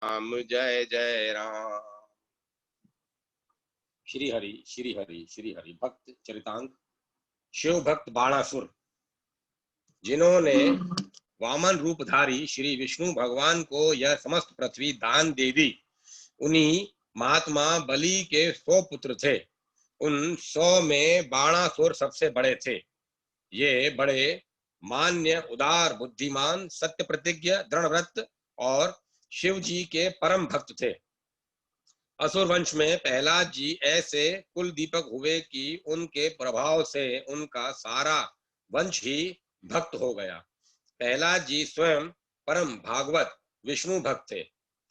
राम जय जय राम। श्री हरि श्री हरि श्री हरि। भक्त चरितांक। शिव भक्त बाणासुर, जिन्होंने वामन रूपधारी श्री विष्णु भगवान को यह समस्त पृथ्वी दान दे दी, उन्हीं महात्मा बलि के 100 पुत्र थे। उन 100 में बाणासुर सबसे बड़े थे। ये बड़े मान्य, उदार, बुद्धिमान, सत्य प्रतिज्ञ, दृढ़व्रत और शिव जी के परम भक्त थे। असुर वंश में प्रहलाद जी ऐसे कुल दीपक हुए कि उनके प्रभाव से उनका सारा वंश ही भक्त हो गया। प्रहलाद जी स्वयं परम भागवत विष्णु भक्त थे।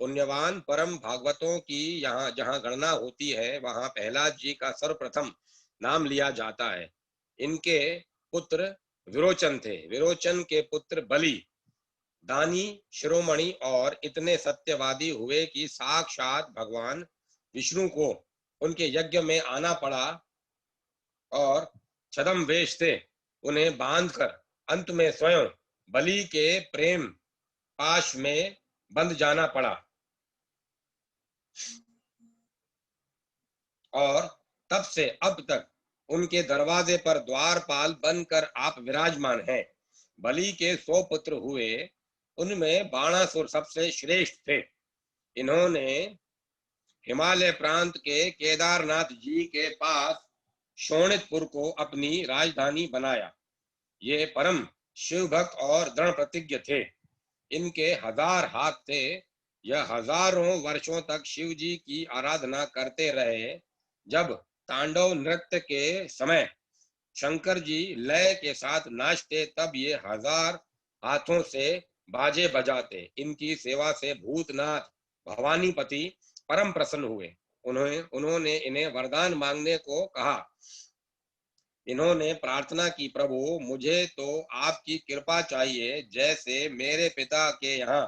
पुण्यवान परम भागवतों की यहाँ जहाँ गणना होती है, वहां प्रहलाद जी का सर्वप्रथम नाम लिया जाता है। इनके पुत्र विरोचन थे। विरोचन के पुत्र बलि दानी, शिरोमणि और इतने सत्यवादी हुए कि साक्षात भगवान विष्णु को उनके यज्ञ में आना पड़ा और छद्म वेश से उन्हें बांधकर अंत में स्वयं बलि के प्रेम पाश में बंध जाना पड़ा। और तब से अब तक उनके दरवाजे पर द्वारपाल बनकर आप विराजमान हैं। बलि के 100 पुत्र हुए, उनमें बाणासुर सबसे श्रेष्ठ थे। इन्होंने हिमालय प्रांत के केदारनाथ जी के पास शोणितपुर को अपनी राजधानी बनाया। ये परम शिव भक्त और दृढ़ प्रतिज्ञ थे। इनके 1000 हाथ थे। यह हजारों वर्षों तक शिव जी की आराधना करते रहे। जब तांडव नृत्य के समय शंकर जी लय के साथ नाचते, तब ये 1000 हाथों से बाजे बजाते। इनकी सेवा से भूतनाथ भवानीपति परम प्रसन्न हुए। उन्होंने इन्हें वरदान मांगने को कहा। इन्होंने प्रार्थना की, प्रभु मुझे तो आपकी कृपा चाहिए। जैसे मेरे पिता के यहाँ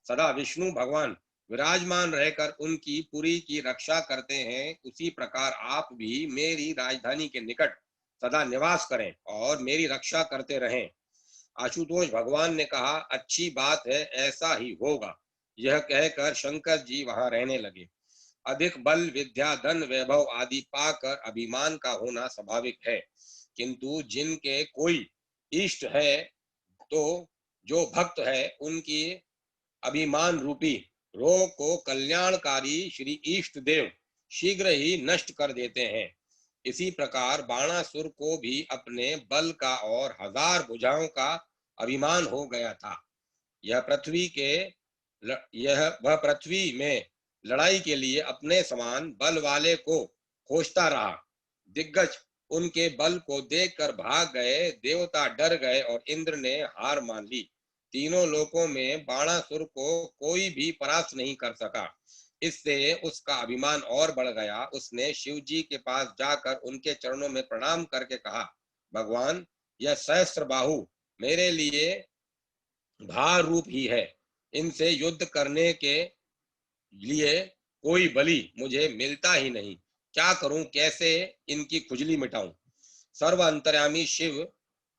सदा विष्णु भगवान विराजमान रहकर उनकी पुरी की रक्षा करते हैं, उसी प्रकार आप भी मेरी राजधानी के निकट सदा निवास करें और मेरी रक्षा करते रहें। आशुतोष भगवान ने कहा, अच्छी बात है, ऐसा ही होगा। यह कहकर शंकर जी वहां रहने लगे। अधिक बल, विद्या, धन, वैभव आदि पाकर अभिमान का होना स्वाभाविक है, किंतु जिनके कोई इष्ट है, तो जो भक्त है, उनकी अभिमान रूपी रोग को कल्याणकारी श्री इष्ट देव शीघ्र ही नष्ट कर देते हैं। इसी प्रकार बाणासुर को भी अपने बल का और 1000 भुजाओं का अभिमान हो गया था। वह पृथ्वी में लड़ाई के लिए अपने समान बल वाले को खोजता रहा। दिग्गज उनके बल को देखकर भाग गए। देवता डर गए और इंद्र ने हार मान ली। तीनों लोकों में बाणासुर को कोई भी परास्त नहीं कर सका। इससे उसका अभिमान और बढ़ गया। उसने शिव जी के पास जाकर उनके चरणों में प्रणाम करके कहा, भगवान, यह सहस्त्र बाहु मेरे लिए भार रूप ही है। इनसे युद्ध करने के लिए कोई बलि मुझे मिलता ही नहीं। क्या करूं, कैसे इनकी खुजली मिटाऊं। सर्व अंतर्यामी शिव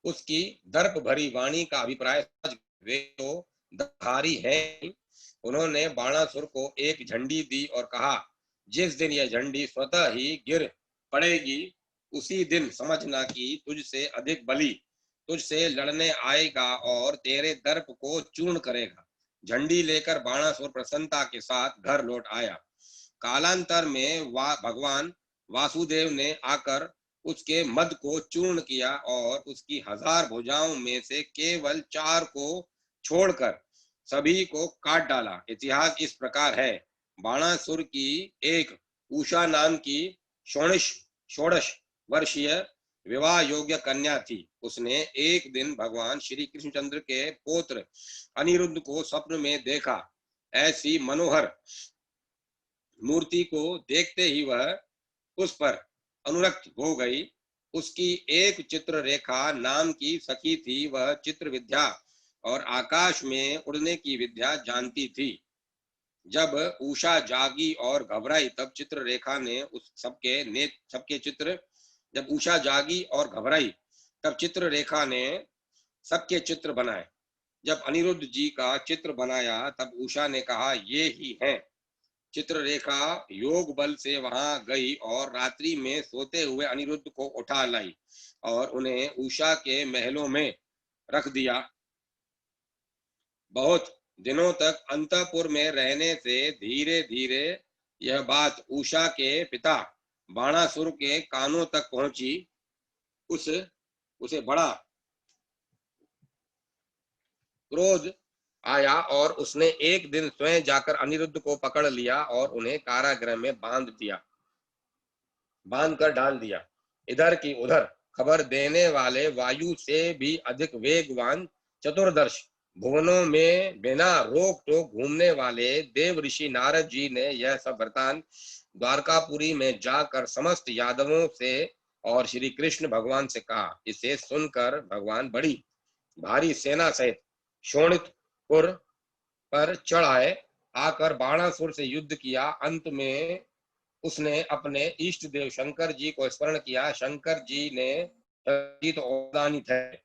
उसकी दर्प भरी वाणी का अभिप्राय समझ, वे तो धारी हैं। उन्होंने बाणासुर को एक झंडी दी और कहा, जिस दिन यह झंडी स्वतः ही गिर पड़ेगी, उसी दिन समझना कि तुझसे अधिक बलि तुझसे लड़ने आएगा और तेरे दर्प को चूर्ण करेगा। झंडी लेकर बाणासुर प्रसन्नता के साथ घर लौट आया। कालांतर में भगवान वासुदेव ने आकर उसके मद को चूर्ण किया और उसकी 1000 भुजाओं में से केवल 4 को छोड़कर सभी को काट डाला। इतिहास इस प्रकार है। बाणासुर की एक उषा नाम की 16 वर्षीय विवाह योग्य कन्या थी। उसने एक दिन भगवान श्री कृष्णचंद्र के पुत्र अनिरुद्ध को स्वप्न में देखा। ऐसी मनोहर मूर्ति को देखते ही वह उस पर अनुरक्त हो गई। उसकी एक चित्र रेखा नाम की सखी थी। वह चित्र विद्या और आकाश में उड़ने की विद्या जानती थी। जब उषा जागी और घबराई, तब चित्र रेखा ने उस सबके चित्र जब उषा जागी और घबराई, तब चित्र रेखा ने सबके चित्र बनाए। जब अनिरुद्ध जी का चित्र बनाया तब उषा ने कहा, ये ही हैं। चित्ररेखा योग बल से वहां गई और रात्रि में सोते हुए अनिरुद्ध को उठा लाई और उन्हें उषा के महलों में रख दिया। बहुत दिनों तक अंतःपुर में रहने से धीरे धीरे यह बात उषा के पिता बाणासुर के कानों तक पहुंची। उस उसे बड़ा क्रोध आया और उसने एक दिन स्वयं जाकर अनिरुद्ध को पकड़ लिया और उन्हें कारागृह में बांध कर डाल दिया। इधर की उधर खबर देने वाले वायु से भी अधिक वेगवान चतुर्दश भुवनों में बिना रोक टोक घूमने वाले देव ऋषि नारद जी ने यह सब वृतांत द्वारकापुरी में जाकर समस्त यादवों से और श्री कृष्ण भगवान से कहा। इसे सुनकर भगवान बड़ी भारी सेना सहित शोणितपुर पर चढ़ आए। आकर बाणासुर से युद्ध किया। अंत में उसने अपने इष्ट देव शंकर जी को स्मरण किया। शंकर जी ने जी तो औदानी थे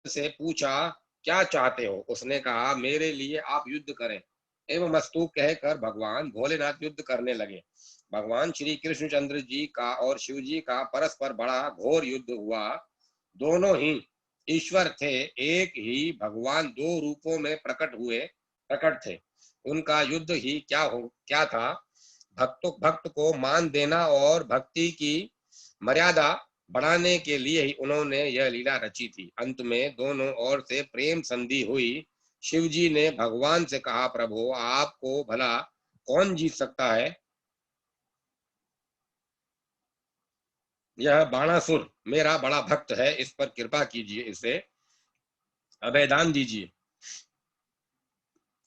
से पूछा, क्या चाहते हो? उसने कहा, मेरे लिए आप युद्ध करें। एवं मस्तु कहकर भगवान भोलेनाथ युद्ध करने लगे। भगवान श्री कृष्णचंद्र जी का और शिव जी का परस्पर बड़ा घोर युद्ध हुआ। दोनों ही ईश्वर थे, एक ही भगवान दो रूपों में प्रकट थे। उनका युद्ध ही क्या था? भक्त को मान देना और भक्ति की मर्यादा बढ़ाने के लिए ही उन्होंने यह लीला रची थी। अंत में दोनों ओर से प्रेम संधि हुई। शिव जी ने भगवान से कहा, प्रभु आपको भला कौन जीत सकता है? यह बाणासुर मेरा बड़ा भक्त है, इस पर कृपा कीजिए, इसे अभयदान दीजिए।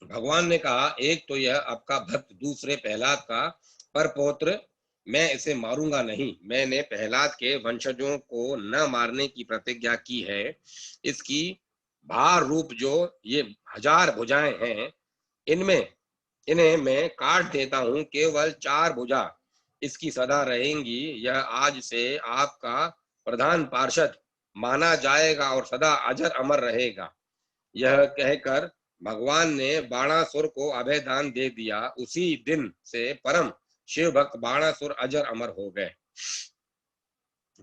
भगवान ने कहा, एक तो यह आपका भक्त, दूसरे प्रहलाद का परपौत्र, मैं इसे मारूंगा नहीं। मैंने प्रहलाद के वंशजों को न मारने की प्रतिज्ञा की है। इसकी भार रूप जो ये 1000 भुजाएं हैं, इनमें इन्हें मैं काट देता हूं। केवल 4 भुजा इसकी सदा रहेंगी। यह आज से आपका प्रधान पार्षद माना जाएगा और सदा अजर अमर रहेगा। यह कहकर भगवान ने बाणासुर को अभयदान दे दिया। उसी दिन से परम शिव भक्त बाणासुर अजर अमर हो गए।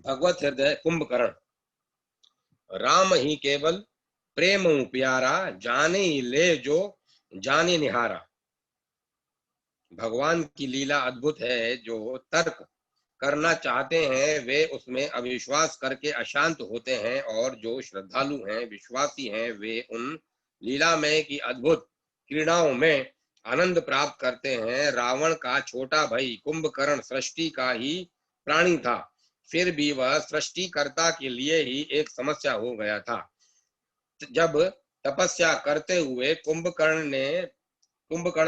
भगवत हृदय कुंभकर्ण। राम ही केवल प्रेम प्यारा, जाने ही ले जो जाने निहारा। भगवान की लीला अद्भुत है। जो तर्क करना चाहते हैं वे उसमें अविश्वास करके अशांत होते हैं, और जो श्रद्धालु हैं, विश्वासी हैं, वे उन लीलामय की अद्भुत क्रीड़ाओं में आनंद प्राप्त करते हैं। रावण का छोटा भाई कुंभकर्ण सृष्टि का ही प्राणी था, फिर भी वह सृष्टिकर्ता के लिए ही एक समस्या हो गया था। जब तपस्या करते हुए कुंभकर्ण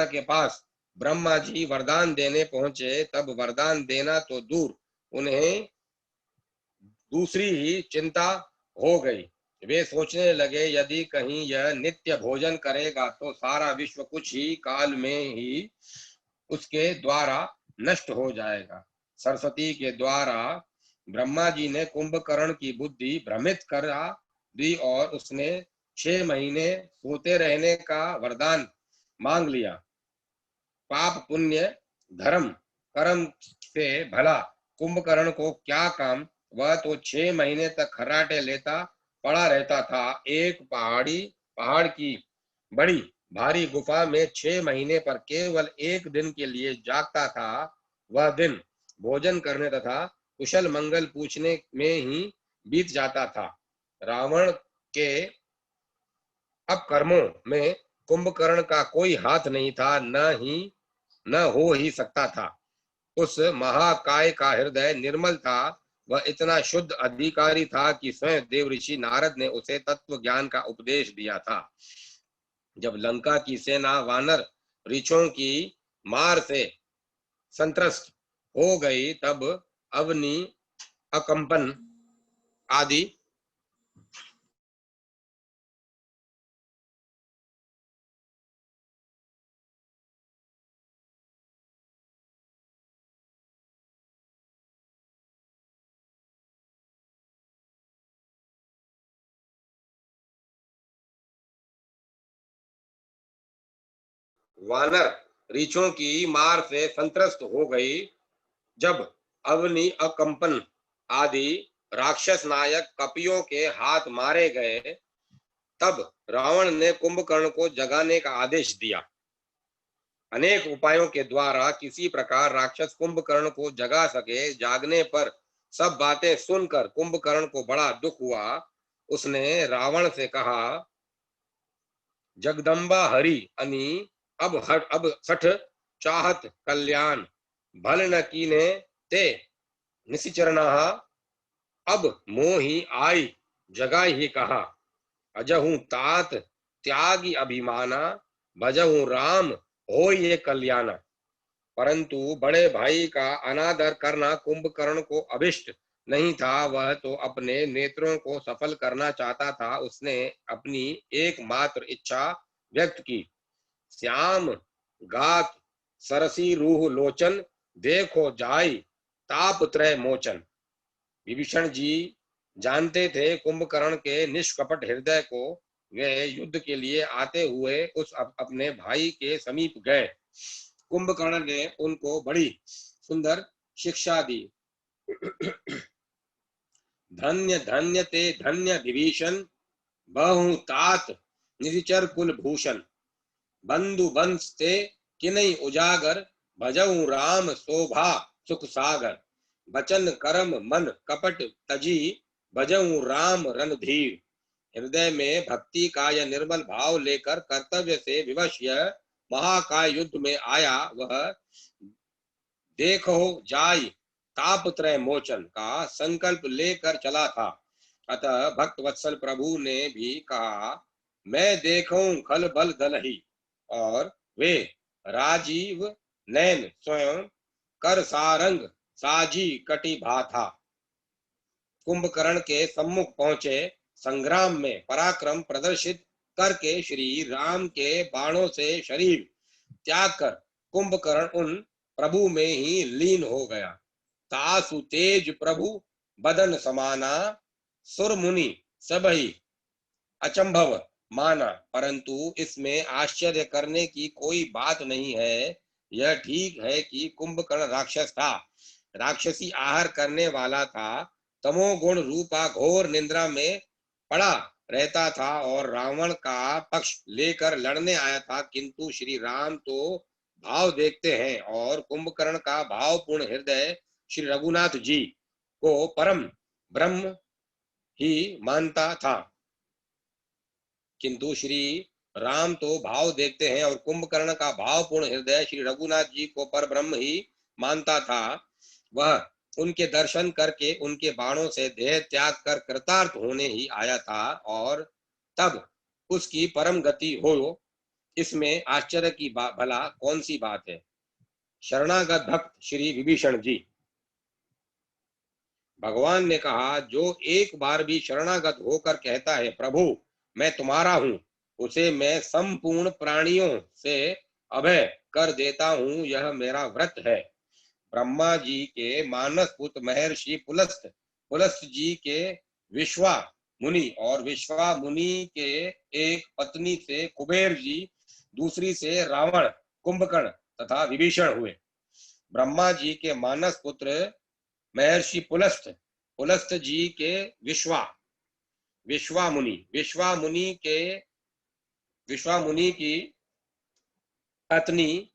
के पास ब्रह्मा जी वरदान देने पहुंचे, तब वरदान देना तो दूर, उन्हें दूसरी ही चिंता हो गई। वे सोचने लगे, यदि कहीं यह नित्य भोजन करेगा तो सारा विश्व कुछ ही काल में ही उसके द्वारा नष्ट हो जाएगा। सरस्वती के द्वारा ब्रह्मा जी ने कुंभकर्ण की बुद्धि भ्रमित करा दी और उसने 6 महीने सोते रहने का वरदान मांग लिया। पाप पुण्य धर्म कर्म से भला कुंभकर्ण को क्या काम? वह तो 6 महीने तक खर्राटे लेता पड़ा रहता था। एक पहाड़ की बड़ी भारी गुफा में 6 महीने पर केवल एक दिन के लिए जागता था। वह दिन भोजन करने तथा कुशल मंगल पूछने में ही बीत जाता था। रावण के अपकर्मों में कुंभकर्ण का कोई हाथ नहीं था, न हो ही सकता था। उस महाकाय का हृदय निर्मल था। वह इतना शुद्ध अधिकारी था कि स्वयं देव ऋषि नारद ने उसे तत्व ज्ञान का उपदेश दिया था। जब लंका की सेना वानर ऋषियों की मार से संत्रस्त हो गई, तब अवनी अकंपन आदि वानर रीछों की मार से संत्रस्त हो गई। जब अवनी अकंपन आदि राक्षस नायक कपियों के हाथ मारे गए, तब रावण ने कुंभकर्ण को जगाने का आदेश दिया। अनेक उपायों के द्वारा किसी प्रकार राक्षस कुंभकर्ण को जगा सके। जागने पर सब बातें सुनकर कुंभकर्ण को बड़ा दुख हुआ। उसने रावण से कहा, जगदम्बा हरि अनि अब सठ चाहत कल्याण, भल न कीने ते निशिचरना, अब मोहि आई जगाई ही कहा। अजहू तात त्यागी अभिमाना, भजहू राम हो ये कल्याण। परंतु बड़े भाई का अनादर करना कुंभकर्ण को अभिष्ट नहीं था। वह तो अपने नेत्रों को सफल करना चाहता था। उसने अपनी एकमात्र इच्छा व्यक्त की, श्याम गात सरसी रूह लोचन, देखो जाई ताप त्रय मोचन। विभीषण जी जानते थे कुंभकर्ण के निष्कपट हृदय को। वे युद्ध के लिए आते हुए उस अपने भाई के समीप गए। कुंभकर्ण ने उनको बड़ी सुंदर शिक्षा दी। धन्य धन्य ते धन्य विभीषण, बहु तात निशिचर कुल भूषण। बंधु बंस ते किनई उजागर, भजऊ राम शोभा सुख सागर। बचन करम मन कपट तजी, भजऊ राम रणधीर। हृदय में भक्ति का यह निर्मल भाव लेकर कर्तव्य से विवश यह महाकाय युद्ध में आया। वह देखो जाय तापत्रय मोचन का संकल्प लेकर चला था। अतः भक्त वत्सल प्रभु ने भी कहा, मैं देखूं खल बल दलही, और वे राजीव नैन स्वयं कर सारंग साजी कटी भाथा। कुंभकर्ण के सम्मुख पहुंचे। संग्राम में पराक्रम प्रदर्शित करके श्री राम के बाणों से शरीर त्याग कर कुंभकर्ण उन प्रभु में ही लीन हो गया। तासु तेज प्रभु बदन समाना, सुर मुनि सबही अचंभव माना। परंतु इसमें आश्चर्य करने की कोई बात नहीं है। यह ठीक है कि कुंभकर्ण राक्षस था, राक्षसी आहार करने वाला था, तमोगुण रूपा घोर निंद्रा में पड़ा रहता था और रावण का पक्ष लेकर लड़ने आया था। किंतु श्री राम तो भाव देखते हैं और कुंभकर्ण का भावपूर्ण हृदय श्री रघुनाथ जी को परम ब्रह्म ही मानता था। किंतु श्री राम तो भाव देखते हैं और कुंभकर्ण का भावपूर्ण हृदय श्री रघुनाथ जी को पर ब्रह्म ही मानता था। वह उनके दर्शन करके उनके बाणों से देह त्याग कर कृतार्थ होने ही आया था और तब उसकी परम गति हो। इसमें आश्चर्य की भला कौन सी बात है। शरणागत भक्त श्री विभीषण जी, भगवान ने कहा, जो एक बार भी शरणागत होकर कहता है प्रभु मैं तुम्हारा हूं, उसे मैं संपूर्ण प्राणियों से अभय कर देता हूं। यह मेरा व्रत है। ब्रह्मा जी के मानस पुत्र महर्षि पुलस्त जी के विश्वा मुनि और विश्वा मुनि के एक पत्नी से कुबेर जी, दूसरी से रावण, कुंभकर्ण तथा विभीषण हुए। ब्रह्मा जी के मानस पुत्र महर्षि पुलस्त जी के विश्वा मुनि की पत्नी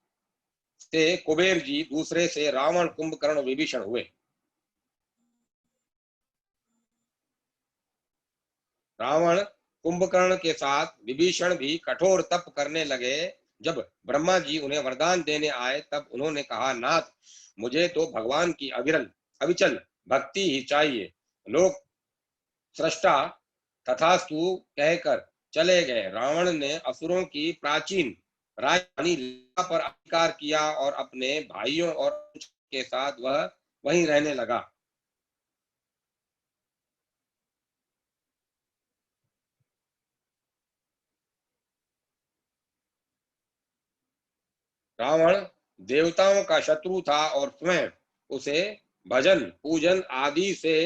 से कुबेर जी, दूसरे से रावण, कुंभकर्ण, विभीषण हुए। रावण कुंभकर्ण के साथ विभीषण भी कठोर तप करने लगे। जब ब्रह्मा जी उन्हें वरदान देने आए तब उन्होंने कहा, नाथ मुझे तो भगवान की अविचल भक्ति ही चाहिए। लोग सृष्टा तथास्तु कहकर चले गए। रावण ने असुरों की प्राचीन राजधानी लंका पर अधिकार किया और अपने भाइयों और के साथ वह वहीं रहने लगा। रावण देवताओं का शत्रु था और स्वयं उसे भजन पूजन आदि से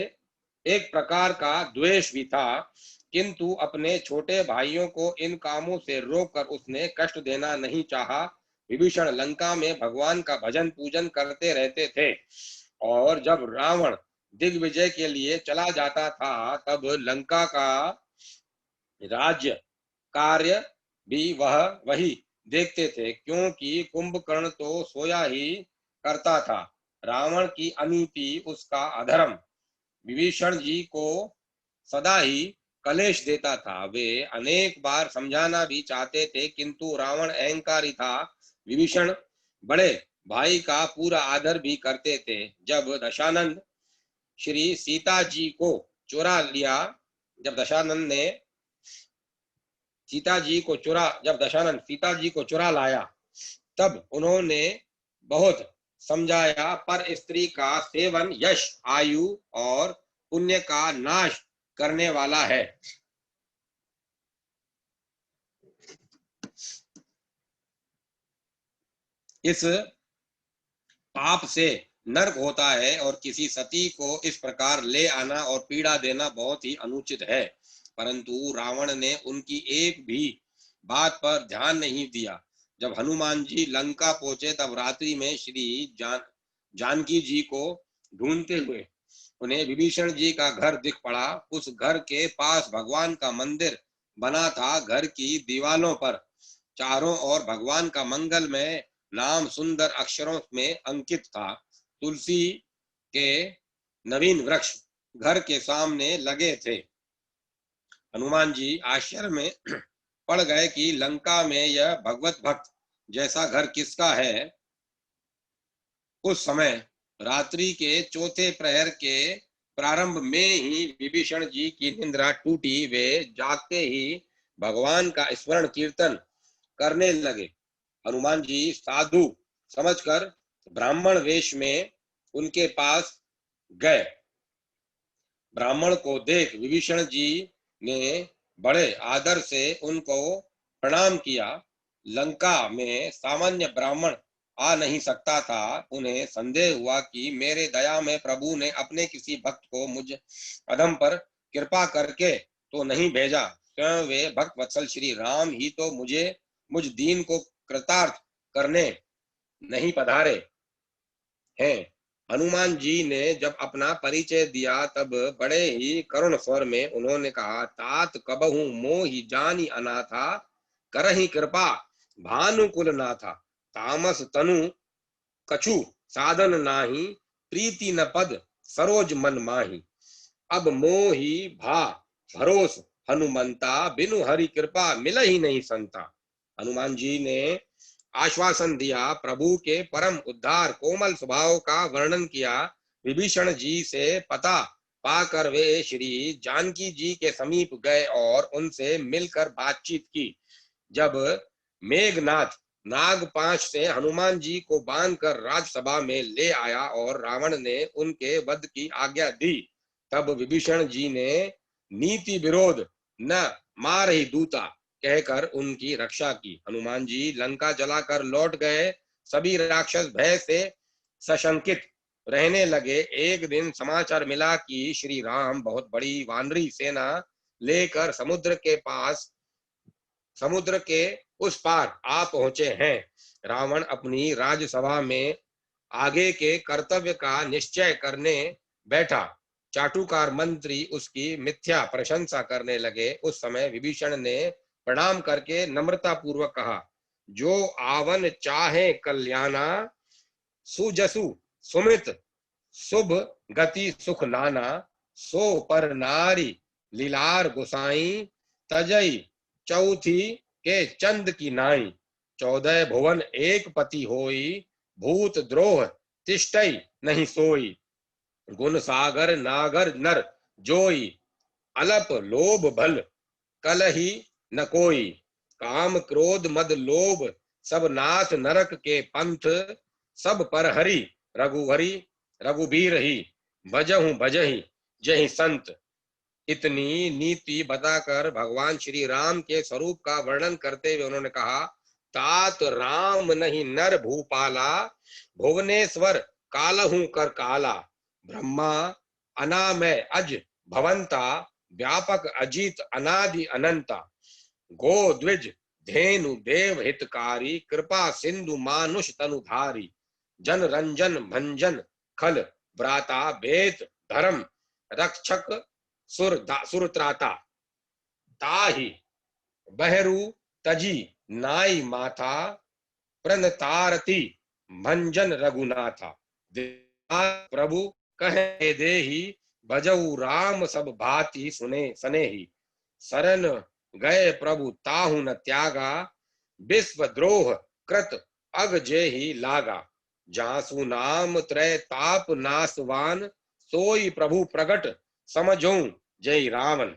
एक प्रकार का द्वेष भी था। किंतु अपने छोटे भाइयों को इन कामों से रोककर उसने कष्ट देना नहीं चाहा। विभीषण लंका में भगवान का भजन पूजन करते रहते थे, और जब रावण दिग्विजय के लिए चला जाता था तब लंका का राज्य कार्य भी वही देखते थे, क्योंकि कुंभकर्ण तो सोया ही करता था। रावण की अनीति, उसका अधर्म विभीषण जी को सदा ही कलेश देता था। वे अनेक बार समझाना भी चाहते थे, किंतु रावण अहंकारी था। विभीषण बड़े भाई का पूरा आदर भी करते थे। जब दशानंद श्री सीता जी को चुरा लिया, जब दशानंद सीता जी को चुरा लाया, तब उन्होंने बहुत समझाया, पर स्त्री का सेवन यश, आयु और पुण्य का नाश करने वाला है। इस पाप से नरक होता है, और किसी सती को इस प्रकार ले आना और पीड़ा देना बहुत ही अनुचित है। परंतु रावण ने उनकी एक भी बात पर ध्यान नहीं दिया। जब हनुमान जी लंका पहुंचे तब रात्रि में श्री जानकी जी को ढूंढते हुए उन्हें विभीषण जी का घर दिख पड़ा। उस घर के पास भगवान का मंदिर बना था। घर की दीवालों पर चारों ओर भगवान का मंगलमय नाम सुंदर अक्षरों में अंकित था। तुलसी के नवीन वृक्ष घर के सामने लगे थे। हनुमान जी आश्चर्य में पड़ गए कि लंका में यह भगवत भक्त जैसा घर किसका है। उस समय रात्रि के चौथे प्रहर के प्रारंभ में ही विभीषण जी की निद्रा टूटी। वे जागते ही भगवान का स्मरण कीर्तन करने लगे। हनुमान जी साधु समझकर ब्राह्मण वेश में उनके पास गए। ब्राह्मण को देख विभीषण जी ने बड़े आदर से उनको प्रणाम किया। लंका में सामान्य ब्राह्मण आ नहीं सकता था। उन्हें संदेह हुआ कि मेरे दया में प्रभु ने अपने किसी भक्त को मुझ अधम पर कृपा करके तो नहीं भेजा। स्वयं वे भक्त वत्सल श्री राम ही तो मुझ दीन को कृतार्थ करने नहीं पधारे हैं। हनुमान जी ने जब अपना परिचय दिया तब बड़े ही करुण स्वर में उन्होंने कहा, तात कबहू मोहि जानी अनाथा, करहि कृपा भानुकुल नाथा। तामस तनु कछु साधन नाही, प्रीति न पद सरोज मन माही। अब मोहि भा भरोस हनुमंता, बिनु हरि कृपा मिल ही नहीं संता। हनुमान जी ने आश्वासन दिया, प्रभु के परम उद्धार कोमल स्वभाव का वर्णन किया। विभीषण जी से पता पाकर वे श्री जानकी जी के समीप गए और उनसे मिलकर बातचीत की। जब मेघनाथ नागपाश से हनुमान जी को बांधकर राजसभा में ले आया और रावण ने उनके वध की आज्ञा दी, तब विभीषण जी ने नीति विरोध न मारहि दूता कहकर उनकी रक्षा की। हनुमान जी लंका जलाकर लौट गए। सभी राक्षस भय से सशंकित रहने लगे। एक दिन समाचार मिला कि श्री राम बहुत बड़ी वानरी सेना लेकर समुद्र के उस पार आ पहुंचे हैं। रावण अपनी राजसभा में आगे के कर्तव्य का निश्चय करने बैठा। चाटुकार मंत्री उसकी मिथ्या प्रशंसा करने लगे। उस समय विभीषण ने प्रणाम करके नम्रता पूर्वक कहा, जो आवन चाहे कल्याणा, सुजसु सुमित शुभ गति सुख नाना, सो पर नारी लीलार गोसाई, तजई चौथी के चंद की नाई। 14 भुवन एक पति होई, भूत द्रोह तिष्ठई नहीं सोई। गुण सागर नागर नर जोई, अलप लोभ भल कलही न कोई। काम क्रोध मद लोभ सब नाथ नरक के पंथ, सब पर हरि रघुबीर ही, भजहु भजहि जहि संत। इतनी नीति बताकर भगवान श्री राम के स्वरूप का वर्णन करते हुए उन्होंने कहा, तात राम नहीं नर भूपाला, भुवनेश्वर कालहू कर काला। ब्रह्मा अनामय अज भवंता, व्यापक अजीत अनादि अनंता। गो द्विज धेनु देव हितकारी, कृपा सिंधु मानुष तनुधारी, जन रंजन भंजन खल व्राता, भेद धर्म रक्षक सुरत्राता, ताहि बहरू तजी नाई माथा, प्रणतारती भंजन रघुनाथा, प्रभु कहे देहि, भजऊ राम सब भांति सुने सनेहि, शरण गए प्रभु ताहु न त्यागा, विश्व द्रोह कृत अग जेहि लागा, जासु नाम त्रय ताप नासवान, सोई प्रभु प्रगट समझो जय रावण।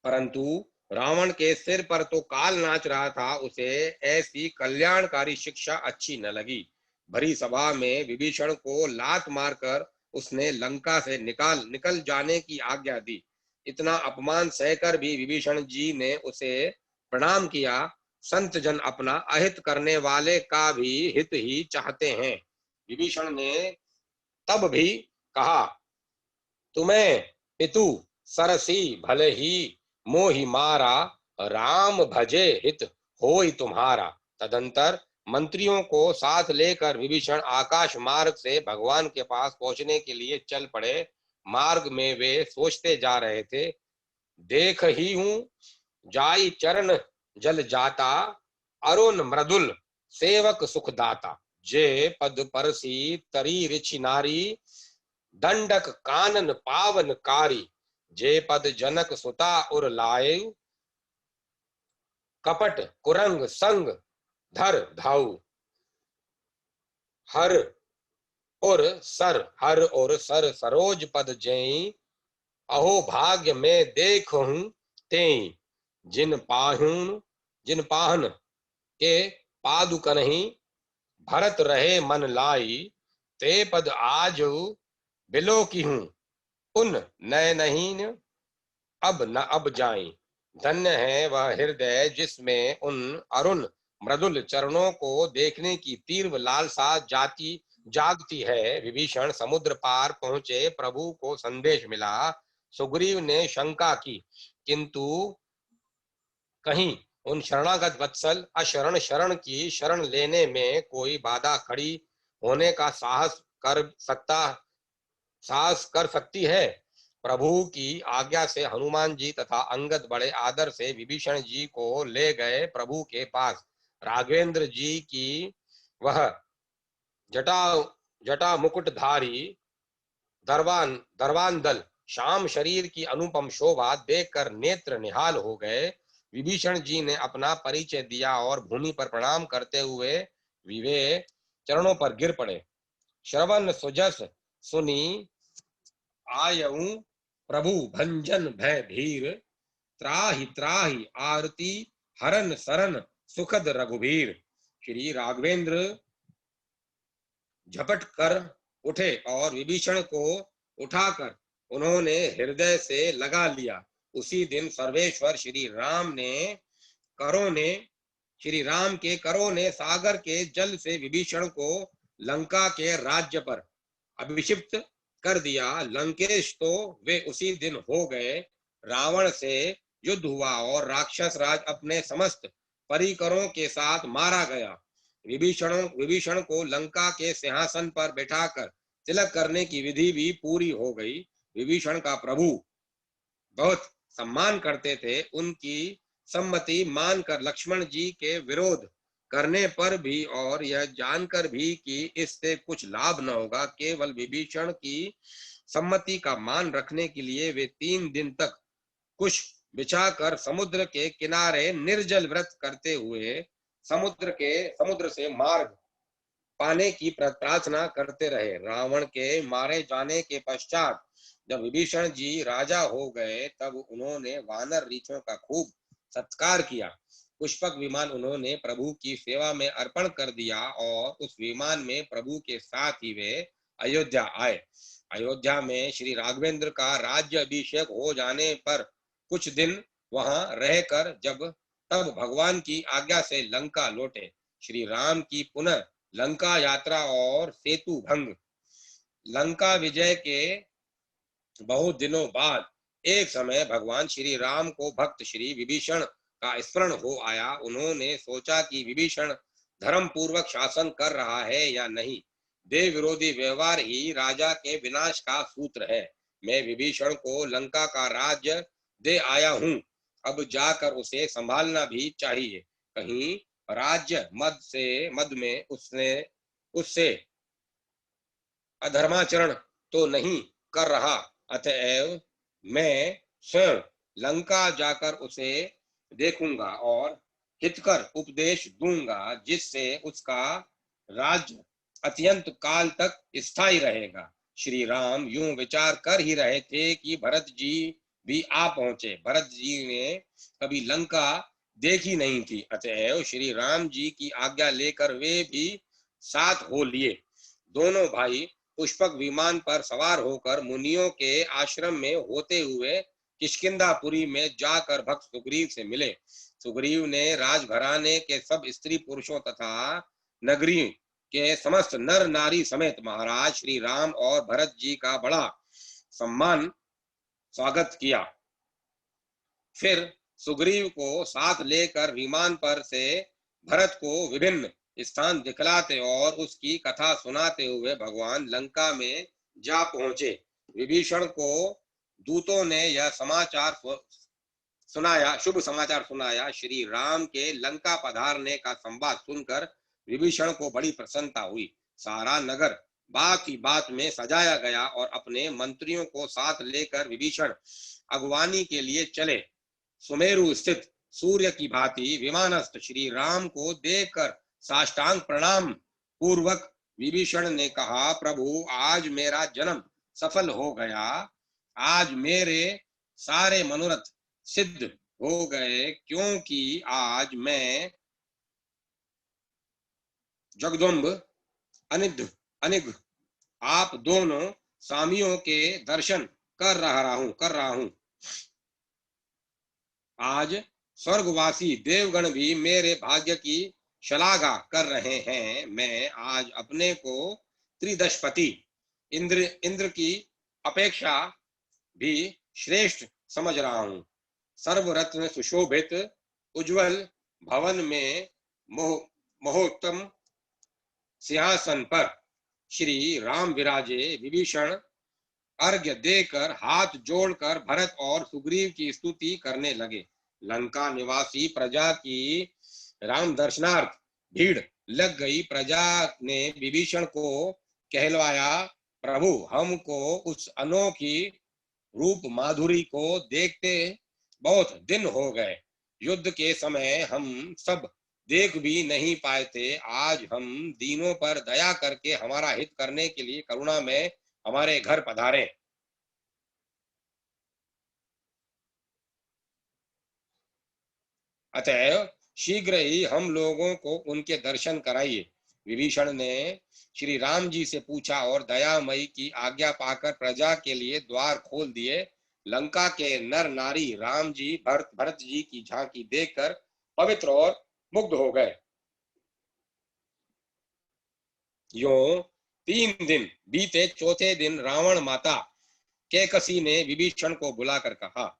परंतु रावण के सिर पर तो काल नाच रहा था, उसे ऐसी कल्याणकारी शिक्षा अच्छी न लगी। भरी सभा में विभीषण को लात मारकर उसने लंका से निकल जाने की आज्ञा दी। इतना अपमान सहकर भी विभीषण जी ने उसे प्रणाम किया। संत जन अपना अहित करने वाले का भी हित ही चाहते हैं। विभीषण ने तब भी कहा, तुम्हें पितु सरसी भले ही मोहि मारा, राम भजे हित होई तुम्हारा। तदंतर मंत्रियों को साथ लेकर विभीषण आकाश मार्ग से भगवान के पास पहुंचने के लिए चल पड़े। मार्ग में वे सोचते जा रहे थे, देख ही हूं जाई चरण जल जाता, अरुण मृदुल सेवक सुखदाता, जे पद परसी तरी रिचि नारी, दंडक कानन पावन कारी, जे पद जनक सुता उर लाए, कपट कुरंग संग धर धाऊ, हर और सर सरोज पद जई, अहो भाग्य में देखूं तेई, जिन पाहन के पादुकनहि, भरत रहे मन लाई, ते पद आज बिलो की हूं, उन नयनहीन अब न अब जाएं। धन्य है वह हृदय जिसमें उन अरुण मृदुल चरणों को देखने की तीव्र लालसा जागती है। विभीषण समुद्र पार पहुंचे, प्रभु को संदेश मिला। सुग्रीव ने शंका की, किंतु कहीं उन शरणागत वत्सल अशरण शरण की शरण लेने में कोई बाधा खड़ी होने का साहस कर सकती है। प्रभु की आज्ञा से हनुमान जी तथा अंगद बड़े आदर से विभीषण जी को ले गए प्रभु के पास। राघवेंद्र जी की वह जटा मुकुटधारी दरवान दल श्याम शरीर की अनुपम शोभा देखकर नेत्र निहाल हो गए। विभीषण जी ने अपना परिचय दिया और भूमि पर प्रणाम करते हुए विवे चरणों पर गिर पड़े। श्रवण सुजस सुनी आयऊ, प्रभु भंजन भय भीर, त्राहि त्राहि आरती हरन सरन सुखद रघुबीर। श्री राघवेंद्र झपट कर उठे और विभीषण को उठाकर उन्होंने हृदय से लगा लिया। उसी दिन सर्वेश्वर श्री राम के करों ने सागर के जल से विभीषण को लंका के राज्य पर अभिषिक्त कर दिया। लंकेश तो वे उसी दिन हो गए। रावण से युद्ध हुआ और राक्षस राज अपने समस्त परिकरों के साथ मारा गया। विभीषण को लंका के सिंहासन पर बैठाकर तिलक करने की विधि भी पूरी हो गई। विभीषण का प्रभु बहुत सम्मान करते थे। उनकी सम्मति मानकर लक्ष्मण जी के विरोध करने पर भी और यह जानकर भी कि इससे कुछ लाभ न होगा, केवल विभीषण की सम्मति का मान रखने के लिए वे 3 दिन तक कुश बिछाकर समुद्र के किनारे निर्जल व्रत करते हुए समुद्र से मार्ग पाने की प्रार्थना करते रहे। रावण के मारे जाने के पश्चात जब विभीषण जी राजा हो गए, तब उन्होंने वानर रीछों का खूब सत्कार किया। पुष्पक विमान उन्होंने प्रभु की सेवा में अर्पण कर दिया और उस विमान में प्रभु के साथ ही वे अयोध्या आए। अयोध्या में श्री राघवेंद्र का राज्य अभिषेक हो जाने पर कुछ दिन वहां रहकर तब भगवान की आज्ञा से लंका लौटे। श्री राम की पुनः लंका यात्रा और सेतु भंग। लंका विजय के बहुत दिनों बाद एक समय भगवान श्री राम को भक्त श्री विभीषण का स्मरण हो आया। उन्होंने सोचा कि विभीषण धर्म पूर्वक शासन कर रहा है या नहीं। देव विरोधी व्यवहार ही राजा के विनाश का सूत्र है। मैं विभीषण को लंका का राज्य दे आया हूँ, अब जाकर उसे संभालना भी चाहिए। कहीं राज्य मद में उससे अधर्माचरण तो नहीं कर रहा। अतएव मैं स्वयं लंका जाकर उसे देखूंगा और हितकर उपदेश दूंगा, जिससे उसका राज्य अत्यंत काल तक स्थायी रहेगा। श्री राम यूं विचार कर ही रहे थे कि भरत जी भी आ पहुंचे। भरत जी ने कभी लंका देखी नहीं थी, अतएव श्री राम जी की आज्ञा लेकर वे भी साथ हो लिए। दोनों भाई पुष्पक विमान पर सवार होकर मुनियों के आश्रम में होते हुए किष्किंधापुरी में जाकर भक्त सुग्रीव से मिले। सुग्रीव ने राजघराने के सब स्त्री पुरुषों तथा नगरी के समस्त नर नारी समेत महाराज श्री राम और भरत जी का बड़ा सम्मान स्वागत किया। फिर सुग्रीव को साथ लेकर विमान पर से भरत को विभिन्न स्थान दिखलाते और उसकी कथा सुनाते हुए भगवान लंका में जा पहुंचे। विभीषण को दूतों ने यह समाचार सुनाया, शुभ समाचार सुनाया। श्री राम के लंका पधारने का संवाद सुनकर विभीषण को बड़ी प्रसन्नता हुई। सारा नगर बात ही बात में सजाया गया और अपने मंत्रियों को साथ लेकर विभीषण अगवानी के लिए चले। सुमेरु स्थित सूर्य की भांति विमानस्थ श्री राम को देखकर साष्टांग प्रणाम पूर्वक विभीषण ने कहा, प्रभु आज मेरा जन्म सफल हो गया। आज मेरे सारे मनोरथ सिद्ध हो गए, क्योंकि आज मैं जगदम्ब अनिग आप दोनों स्वामियों के दर्शन कर रहा हूं। आज स्वर्गवासी देवगण भी मेरे भाग्य की शलाघा कर रहे हैं। मैं आज अपने को त्रिदशपति इंद्र की अपेक्षा भी श्रेष्ठ समझ रहा हूं। सर्वरत्न सुशोभित उज्जवल भवन में महोत्तम सिंहासन पर श्री राम विराजे। विभीषण अर्घ्य देकर हाथ जोड़कर भरत और सुग्रीव की स्तुति करने लगे। लंका निवासी प्रजा की राम दर्शनार्थ भीड़ लग गई। प्रजा ने विभीषण को कहलवाया, प्रभु हमको उस अनोखी रूप माधुरी को देखते बहुत दिन हो गए। युद्ध के समय हम सब देख भी नहीं पाए थे। आज हम दीनों पर दया करके हमारा हित करने के लिए करुणा में हमारे घर पधारे। अतएव शीघ्र ही हम लोगों को उनके दर्शन कराइए। विभीषण ने श्री राम जी से पूछा और दयामयी की आज्ञा पाकर प्रजा के लिए द्वार खोल दिए। लंका के नर नारी राम जी भरत जी की झांकी देखकर पवित्र और मुग्ध हो गए। यों 3 दिन बीते। चौथे दिन रावण माता कैकसी ने विभीषण को बुलाकर कहा,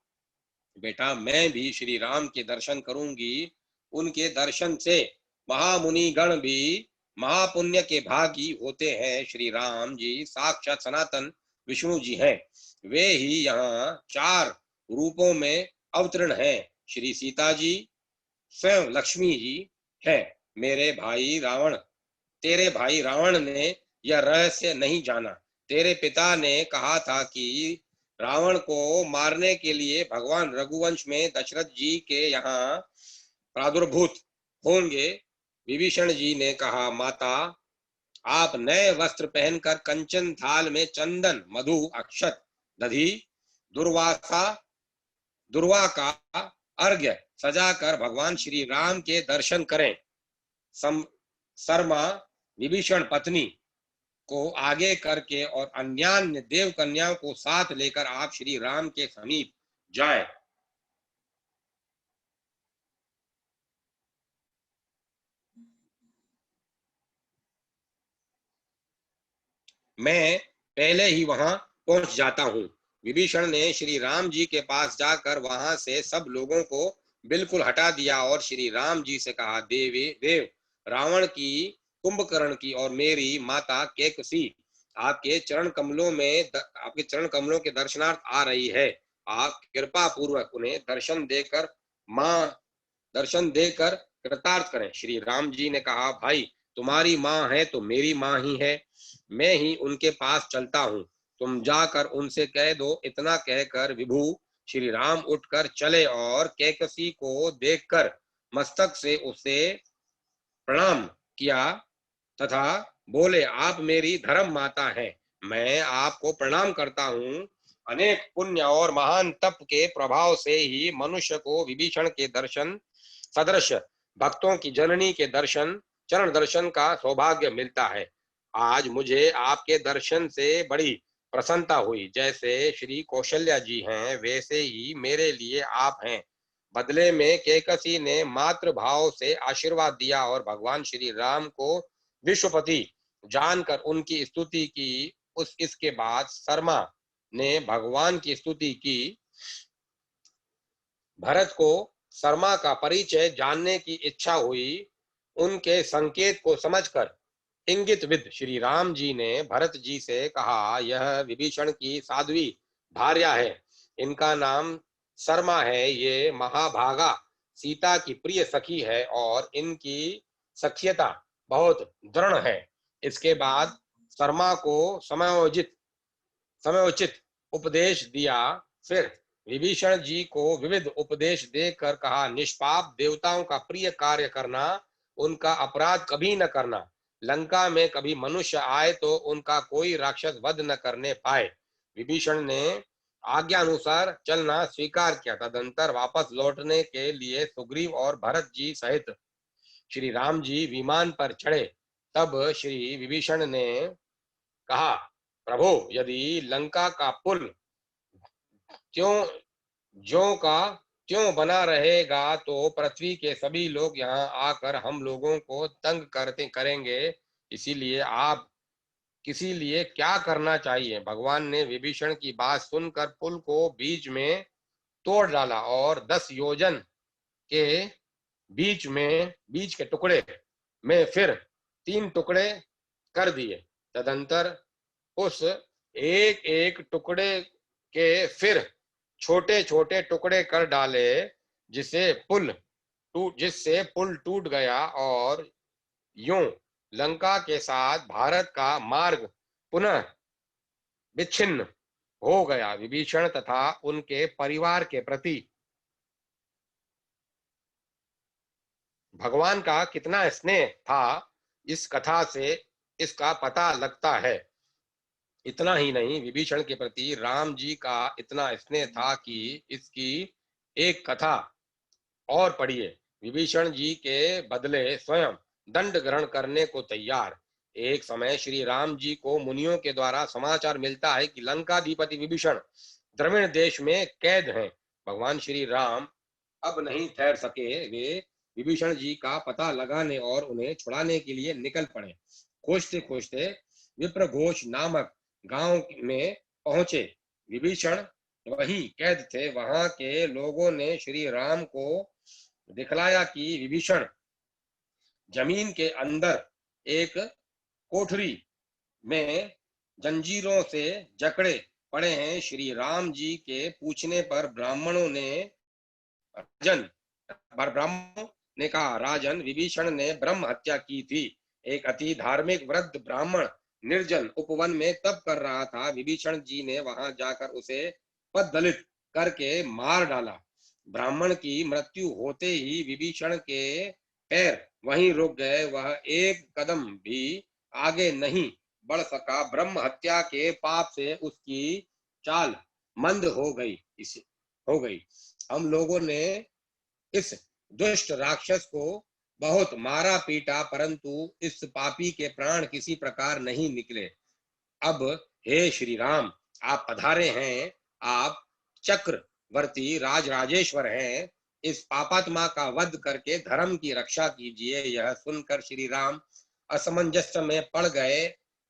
बेटा मैं भी श्री राम के दर्शन करूंगी। उनके दर्शन से महामुनि गण भी महापुण्य के भागी होते हैं। श्री राम जी साक्षात सनातन विष्णु जी हैं। वे ही यहाँ 4 रूपों में अवतीर्ण हैं। श्री सीता जी स्वयं लक्ष्मी जी हैं। तेरे भाई रावण ने यह रहस्य नहीं जाना। तेरे पिता ने कहा था कि रावण को मारने के लिए भगवान रघुवंश में दशरथ जी के यहाँ प्रादुर्भूत होंगे। विभीषण जी ने कहा, माता आप नए वस्त्र पहनकर कंचन थाल में चंदन मधु अक्षत दधि दुर्वा का अर्घ्य सजाकर भगवान श्री राम के दर्शन करें। शर्मा विभीषण पत्नी को आगे करके और अन्यान्य देव कन्याओं को साथ लेकर आप श्री राम के समीप जाएं। मैं पहले ही वहां पहुंच जाता हूं। विभीषण ने श्री राम जी के पास जाकर वहां से सब लोगों को बिल्कुल हटा दिया और श्री राम जी से कहा, देव रावण की, कुंभकर्ण की और मेरी माता कैकसी आपके चरण कमलों में आपके चरण कमलों के दर्शनार्थ आ रही है। आप कृपा पूर्वक उन्हें दर्शन देकर कृतार्थ करें। श्री राम जी ने कहा, भाई तुम्हारी माँ है तो मेरी माँ ही है, मैं ही उनके पास चलता हूँ, तुम जाकर उनसे कह दो। इतना कहकर विभु श्री राम उठकर चले और कैकसी को देखकर मस्तक से उसे प्रणाम किया तथा बोले, आप मेरी धर्म माता हैं, मैं आपको प्रणाम करता हूँ। अनेक पुण्य और महान तप के प्रभाव से ही मनुष्य को विभीषण के दर्शन सदृश भक्तों की जननी के चरण दर्शन का सौभाग्य मिलता है। आज मुझे आपके दर्शन से बड़ी प्रसन्नता हुई। जैसे श्री कौशल्या जी हैं वैसे ही मेरे लिए आप हैं। बदले में कैकसी ने मातृ भाव से आशीर्वाद दिया और भगवान श्री राम को विश्वपति जानकर उनकी स्तुति की। इसके बाद शर्मा ने भगवान की स्तुति की। भरत को शर्मा का परिचय जानने की इच्छा हुई। उनके संकेत को समझकर इंगित विद श्री राम जी ने भरत जी से कहा, यह विभीषण की साध्वी भार्या है, इनका नाम शर्मा है। ये महाभागा सीता की प्रिय सखी है और इनकी सख्यता बहुत दृढ़ है। इसके बाद शर्मा को समयोचित उपदेश दिया। फिर विभीषण जी को विविध उपदेश देकर कहा, निष्पाप देवताओं का प्रिय कार्य करना, उनका अपराध कभी न करना। लंका में कभी मनुष्य आए तो उनका कोई राक्षस वध न करने पाए। विभीषण ने आज्ञा अनुसार चलना स्वीकार किया। तदंतर वापस लौटने के लिए सुग्रीव और भरत जी सहित श्री राम जी विमान पर चढ़े। तब श्री विभीषण ने कहा, प्रभु यदि लंका का पुल त्यों ज्यों का त्यों बना रहेगा तो पृथ्वी के सभी लोग यहाँ आकर हम लोगों को तंग करेंगे। इसीलिए आप किसी लिए क्या करना चाहिए। भगवान ने विभीषण की बात सुनकर पुल को तोड़ डाला और 10 योजन के बीच के टुकड़े में फिर 3 टुकड़े कर दिए। तदंतर उस एक एक टुकड़े के फिर छोटे छोटे टुकड़े कर डाले, जिससे पुल टूट गया और यूं लंका के साथ भारत का मार्ग पुनः विच्छिन्न हो गया। विभीषण तथा उनके परिवार के प्रति भगवान का कितना स्नेह था, इस कथा से इसका पता लगता है। इतना ही नहीं, विभीषण के प्रति राम जी का इतना स्नेह था कि इसकी एक कथा और पढ़िए। विभीषण जी के बदले स्वयं दंड ग्रहण करने को तैयार। एक समय श्री राम जी को मुनियों के द्वारा समाचार मिलता है कि लंकाधिपति विभीषण द्रविड़ देश में कैद हैं। भगवान श्री राम अब नहीं ठहर सके। वे विभीषण जी का पता लगाने और उन्हें छुड़ाने के लिए निकल पड़े। खोजते खोजते विप्रघोष नामक गांव में पहुंचे। विभीषण वहीं कैद थे। वहां के लोगों ने श्री राम को दिखलाया कि विभीषण जमीन के अंदर एक कोठरी में जंजीरों से जकड़े पड़े हैं। श्री राम जी के पूछने पर ब्राह्मणों ने कहा, राजन, विभीषण ने ब्रह्म हत्या की थी। एक अति धार्मिक वृद्ध ब्राह्मण निर्जन उपवन में तप कर रहा था। विभीषण जी ने वहां जाकर उसे पददलित करके मार डाला। ब्राह्मण की मृत्यु होते ही विभीषण के पैर वहीं रुक गए। वह एक कदम भी आगे नहीं बढ़ सका। ब्रह्म हत्या के पाप से उसकी चाल मंद हो गई। हम लोगों ने इस दुष्ट राक्षस को बहुत मारा पीटा, परंतु इस पापी के प्राण किसी प्रकार नहीं निकले। अब हे श्री राम, आप पधारे हैं, आप चक्रवर्ती राजराजेश्वर हैं, इस पापात्मा का वध करके धर्म की रक्षा कीजिए। यह सुनकर श्री राम असमंजस्य में पड़ गए।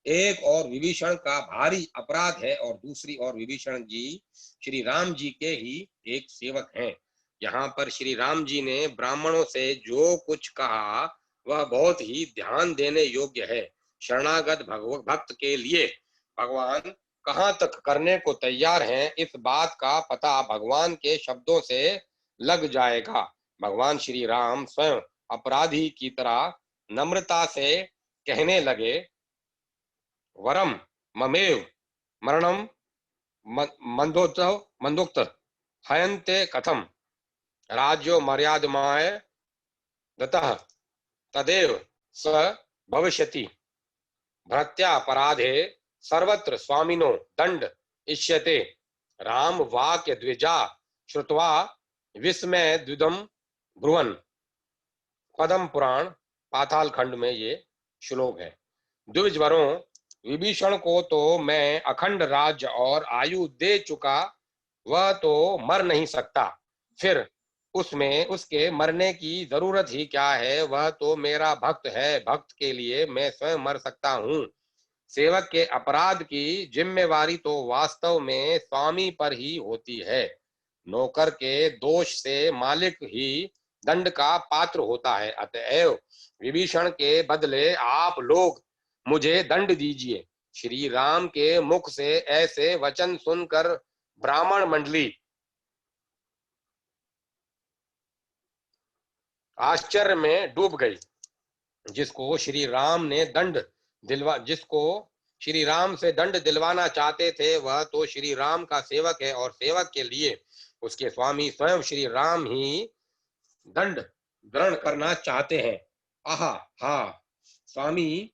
एक और विभीषण का भारी अपराध है और दूसरी ओर विभीषण जी श्री राम जी के ही एक सेवक हैं। यहाँ पर श्री राम जी ने ब्राह्मणों से जो कुछ कहा वह बहुत ही ध्यान देने योग्य है। शरणागत भक्त के लिए भगवान कहाँ तक करने को तैयार हैं, इस बात का पता भगवान के शब्दों से लग जाएगा। भगवान श्री राम स्वयं अपराधी की तरह नम्रता से कहने लगे, वरम ममेव मरणम मंदोक्त हयन्ते कथम राज्यो मर्यादमाय दतः तदेव स भविष्यति भृत्यापराधे सर्वत्र स्वामिनो दंड इष्यते। राम वाक्य द्विजा श्रुत्वा विस्मय द्विदम ब्रुवन। पद्म पुराण पाताल खंड में ये श्लोक है। द्विजवरों, विभीषण को तो मैं अखंड राज्य और आयु दे चुका, वह तो मर नहीं सकता, फिर उसमें उसके मरने की जरूरत ही क्या है? वह तो मेरा भक्त है, भक्त के लिए मैं स्वयं मर सकता हूँ। सेवक के अपराध की जिम्मेवारी तो वास्तव में स्वामी पर ही होती है। नौकर के दोष से मालिक ही दंड का पात्र होता है। अतएव विभीषण के बदले आप लोग मुझे दंड दीजिए। श्री राम के मुख से ऐसे वचन सुनकर ब्राह्मण मंडली आश्चर्य में डूब गई। जिसको श्री राम से दंड दिलवाना चाहते थे, वह तो श्री राम का सेवक है और सेवक के लिए उसके स्वामी स्वयं श्री राम ही दंड ग्रहण करना चाहते हैं। आहा हा, स्वामी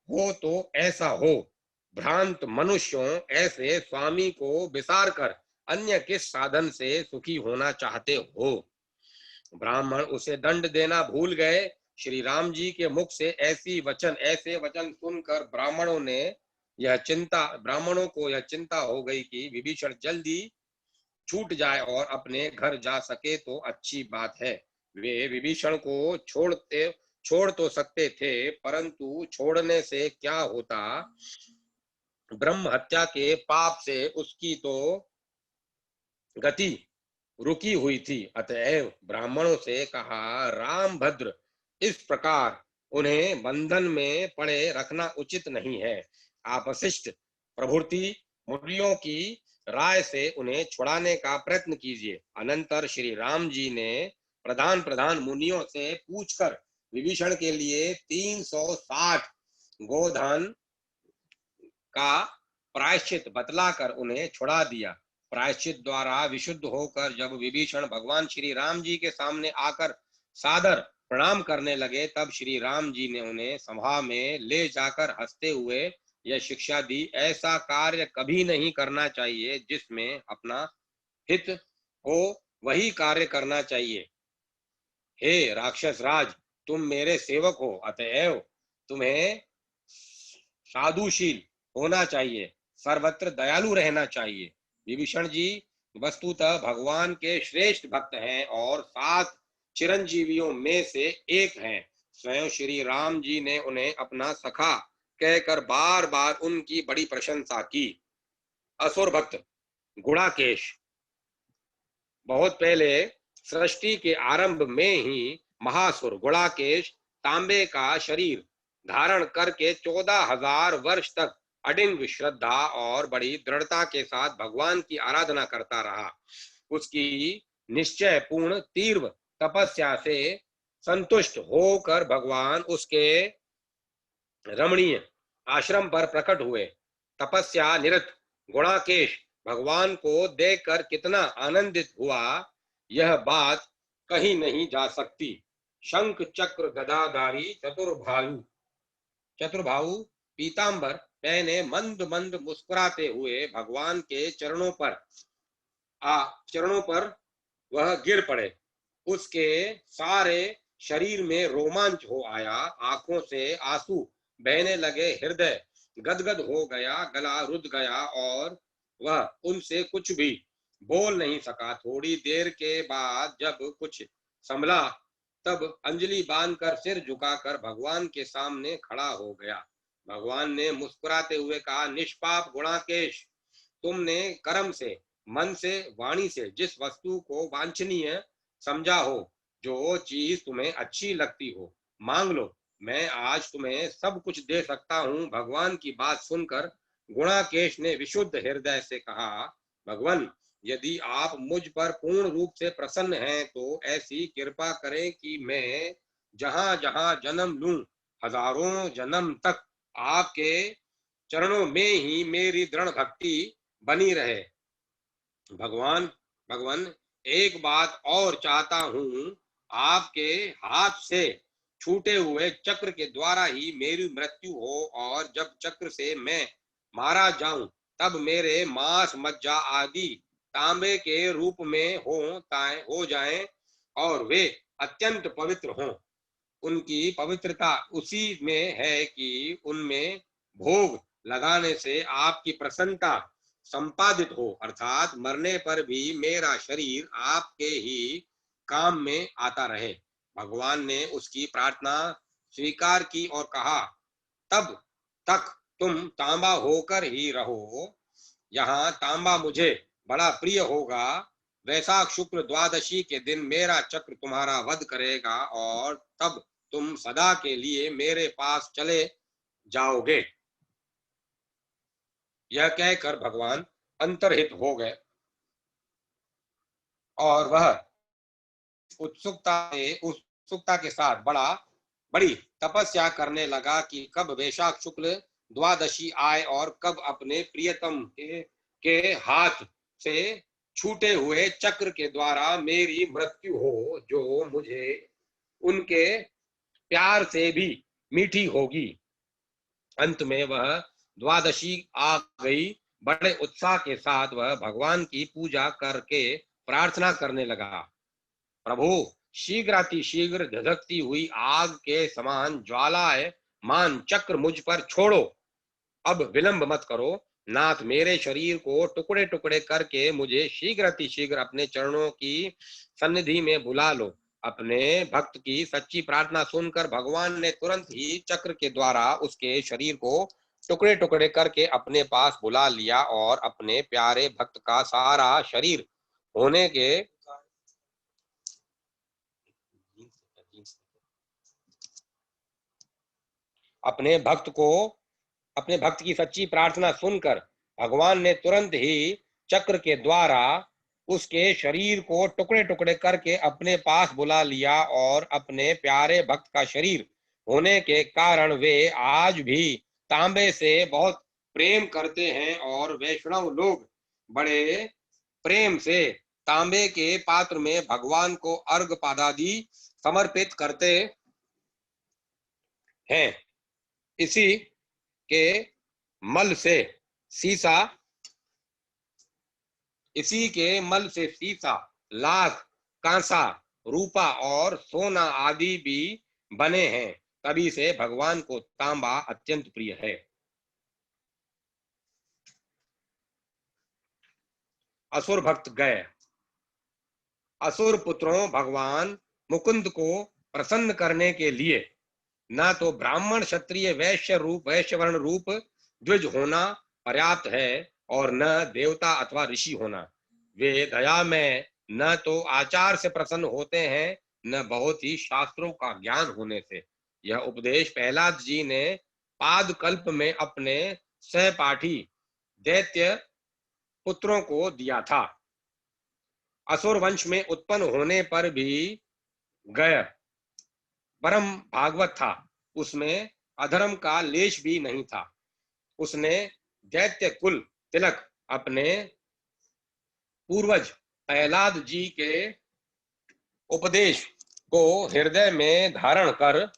हो तो ऐसा हो। भ्रांत मनुष्यों, ऐसे स्वामी को विसार कर अन्य किस साधन से सुखी होना चाहते हो? ब्राह्मण उसे दंड देना भूल गए। श्री राम जी के मुख से ऐसे वचन सुनकर ब्राह्मणों को यह चिंता हो गई कि विभीषण जल्दी छूट जाए और अपने घर जा सके तो अच्छी बात है। वे विभीषण को छोड़ तो सकते थे, परंतु छोड़ने से क्या होता? ब्रह्म हत्या के पाप से उसकी तो गति रुकी हुई थी। अतएव ब्राह्मणों से कहा, राम भद्र, इस प्रकार उन्हें बंधन में पड़े रखना उचित नहीं है। आप वशिष्ठ प्रभृति मुनियों की राय से उन्हें छुड़ाने का प्रयत्न कीजिए। अनंतर श्री राम जी ने प्रधान मुनियों से पूछकर विभीषण के लिए 360 गोधन का प्रायश्चित बतलाकर उन्हें छुड़ा दिया। प्रायश्चित द्वारा विशुद्ध होकर जब विभीषण भगवान श्री राम जी के सामने आकर सादर प्रणाम करने लगे, तब श्री राम जी ने उन्हें सभा में ले जाकर हंसते हुए यह शिक्षा दी, ऐसा कार्य कभी नहीं करना चाहिए जिसमें अपना हित हो, वही कार्य करना चाहिए। हे राक्षस राज, तुम मेरे सेवक हो, अतएव तुम्हें साधुशील होना चाहिए, सर्वत्र दयालु रहना चाहिए। विभीषण जी वस्तुतः भगवान के श्रेष्ठ भक्त हैं और 7 चिरंजीवियों में से एक हैं। स्वयं श्री राम जी ने उन्हें अपना सखा कहकर बार बार उनकी बड़ी प्रशंसा की। असुर भक्त गुणाकेश बहुत पहले सृष्टि के आरंभ में ही महासुर गुणाकेश तांबे का शरीर धारण करके 14,000 वर्ष तक अडिंग श्रद्धा और बड़ी दृढ़ता के साथ भगवान की आराधना करता रहा। उसकी निश्चय पूर्ण तीव्र तपस्या से संतुष्ट होकर भगवान उसके रमणीय आश्रम पर प्रकट हुए। तपस्या निरत गुणाकेश भगवान को देखकर कितना आनंदित हुआ, यह बात कही नहीं जा सकती। शंख चक्र गदाधारी चतुर्भाऊ पीतांबर पहने मंद मंद मुस्कुराते हुए भगवान के चरणों पर वह गिर पड़े। उसके सारे शरीर में रोमांच हो आया, आंखों से आंसू बहने लगे, हृदय गदगद हो गया, गला रुध गया और वह उनसे कुछ भी बोल नहीं सका। थोड़ी देर के बाद जब कुछ संभला, तब अंजलि बांधकर सिर झुकाकर भगवान के सामने खड़ा हो गया। भगवान ने मुस्कुराते हुए कहा, निष्पाप गुणाकेश, तुमने कर्म से मन से वाणी से जिस वस्तु को वांछनीय समझा हो, जो चीज तुम्हें अच्छी लगती हो, मांग लो, मैं आज तुम्हें सब कुछ दे सकता हूँ। भगवान की बात सुनकर गुणाकेश ने विशुद्ध हृदय से कहा, भगवान, यदि आप मुझ पर पूर्ण रूप से प्रसन्न हैं तो ऐसी कृपा करें कि मैं जहां जहां जन्म लूं, हजारों जन्म तक आपके चरणों में ही मेरी दृढ़ भक्ति बनी रहे। भगवान भगवान, एक बात और चाहता हूं, आपके हाथ से छूटे हुए चक्र के द्वारा ही मेरी मृत्यु हो, और जब चक्र से मैं मारा जाऊं तब मेरे मांस मज्जा आदि तांबे के रूप में हो जाएं और वे अत्यंत पवित्र हों। उनकी पवित्रता उसी में है कि उनमें भोग लगाने से आपकी प्रसन्नता संपादित हो, अर्थात मरने पर भी मेरा शरीर आपके ही काम में आता रहे। भगवान ने उसकी प्रार्थना स्वीकार की और कहा, तब तक तुम तांबा होकर ही रहो। यहाँ तांबा मुझे बड़ा प्रिय होगा। वैशाख शुक्ल द्वादशी के दिन मेरा चक्र तुम्हारा वध करेगा और तब तुम सदा के लिए मेरे पास चले जाओगे। यह कहकर भगवान अंतर्हित हो गए और वह उत्सुकता के साथ बड़ी तपस्या करने लगा कि कब वैशाख शुक्ल द्वादशी आए और कब अपने प्रियतम के हाथ से छूटे हुए चक्र के द्वारा मेरी मृत्यु हो, जो मुझे उनके प्यार से भी मीठी होगी। अंत में वह द्वादशी आ गई। बड़े उत्साह के साथ वह भगवान की पूजा करके प्रार्थना करने लगा, प्रभु, शीघ्रातिशीघ्र धधकती हुई आग के समान ज्वालाए मान चक्र मुझ पर छोड़ो। अब विलंब मत करो। नाथ, मेरे शरीर को टुकड़े टुकड़े करके मुझे शीघ्रातिशीघ्र अपने चरणों की सन्निधि में बुला लो। अपने भक्त की सच्ची प्रार्थना सुनकर भगवान ने तुरंत ही चक्र के द्वारा उसके शरीर को टुकड़े टुकड़े करके अपने पास बुला लिया और अपने प्यारे भक्त का सारा शरीर होने के अपने भक्त की सच्ची प्रार्थना सुनकर भगवान ने तुरंत ही चक्र के द्वारा उसके शरीर को टुकड़े टुकड़े करके अपने पास बुला लिया और अपने प्यारे भक्त का शरीर होने के कारण वे आज भी तांबे से बहुत प्रेम करते हैं और वैष्णव लोग बड़े प्रेम से तांबे के पात्र में भगवान को अर्घ पादादि समर्पित करते हैं। इसी के मल से सीसा, लाख, कांसा, रूपा और सोना आदि भी बने हैं। तभी से भगवान को तांबा अत्यंत प्रिय है। असुर भक्त गए। असुर पुत्रों, भगवान मुकुंद को प्रसन्न करने के लिए न तो ब्राह्मण, क्षत्रिय, वैश्य वर्ण रूप द्विज होना पर्याप्त है और न देवता अथवा ऋषि होना। वे दया में न तो आचार से प्रसन्न होते हैं, न बहुत ही शास्त्रों का ज्ञान होने से। यह उपदेश प्रहलाद जी ने पादकल्प में अपने सहपाठी दैत्य पुत्रों को दिया था। असुर वंश में उत्पन्न होने पर भी गय परम भागवत था। उसमें अधर्म का लेश भी नहीं था। उसने दैत्य कुल तिलक अपने पूर्वज प्रहलाद जी के उपदेश को हृदय में धारण कर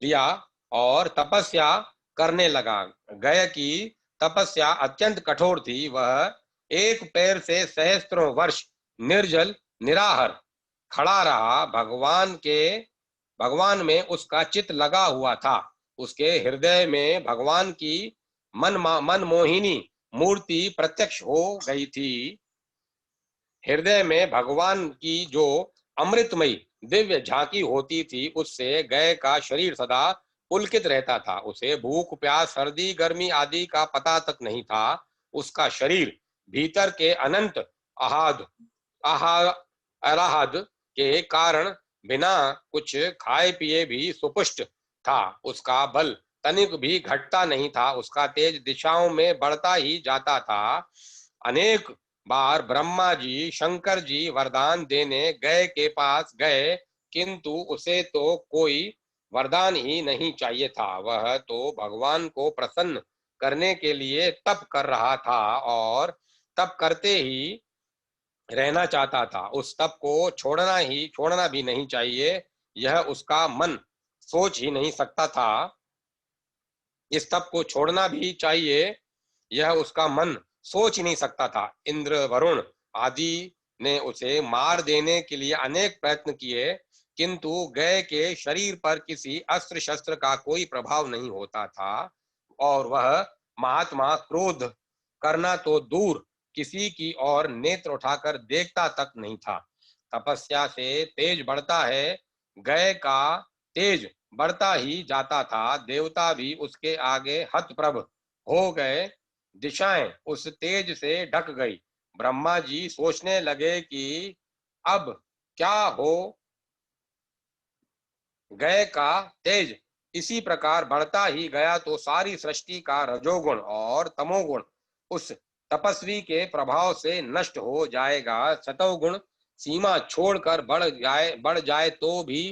लिया और तपस्या करने लगा। गय की तपस्या अत्यंत कठोर थी। वह एक पैर से सहस्त्रों वर्ष निर्जल निराहार खड़ा रहा। भगवान में उसका चित्त लगा हुआ था। उसके हृदय में भगवान की मनमोहिनी मूर्ति प्रत्यक्ष हो गई थी। हृदय में भगवान की जो अमृतमयी दिव्य झांकी होती थी, उससे गय का शरीर सदा पुलकित रहता था। उसे भूख, प्यास, सर्दी, गर्मी आदि का पता तक नहीं था। उसका शरीर भीतर के अनंत आहाद आह्लाद के कारण बिना कुछ खाए पिए भी सुपुष्ट था। उसका बल तनिक भी घटता नहीं था, उसका तेज दिशाओं में बढ़ता ही जाता था। अनेक बार ब्रह्मा जी शंकर जी वरदान देने गए के पास गए, किंतु उसे तो कोई वरदान ही नहीं चाहिए था। वह तो भगवान को प्रसन्न करने के लिए तप कर रहा था और तप करते ही रहना चाहता था। उस तप को छोड़ना भी नहीं चाहिए, यह उसका मन सोच ही नहीं सकता था। इस तप को छोड़ना भी चाहिए, यह उसका मन सोच ही नहीं सकता था। इंद्र, वरुण आदि ने उसे मार देने के लिए अनेक प्रयत्न किए, किंतु गय के शरीर पर किसी अस्त्र शस्त्र का कोई प्रभाव नहीं होता था और वह महात्मा क्रोध करना तो दूर, किसी की ओर नेत्र उठाकर देखता तक नहीं था। तपस्या से तेज बढ़ता है, गय का तेज बढ़ता ही जाता था। देवता भी उसके आगे हतप्रभ हो गए। दिशाएं उस तेज से ढक गई। ब्रह्मा जी सोचने लगे कि अब क्या हो। गय का तेज इसी प्रकार बढ़ता ही गया तो सारी सृष्टि का रजोगुण और तमोगुण उस तपस्वी के प्रभाव से नष्ट हो जाएगा। सतोगुण सीमा छोड़कर बढ़ जाए तो भी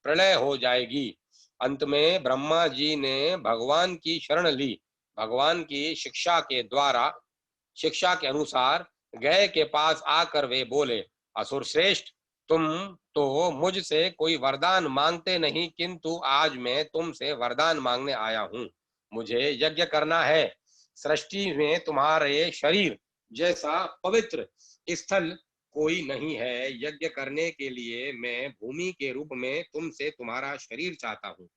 प्रलय हो जाएगी। अंत में ब्रह्मा जी ने भगवान की शरण ली। भगवान की शिक्षा के अनुसार गए के पास आकर वे बोले, असुर श्रेष्ठ, तुम तो मुझसे कोई वरदान मांगते नहीं, किंतु आज मैं तुमसे वरदान मांगने आया हूँ। मुझे यज्ञ करना है। सृष्टि में तुम्हारे शरीर जैसा पवित्र स्थल कोई नहीं है। यज्ञ करने के लिए मैं भूमि के रूप में तुमसे तुम्हारा शरीर चाहता हूँ।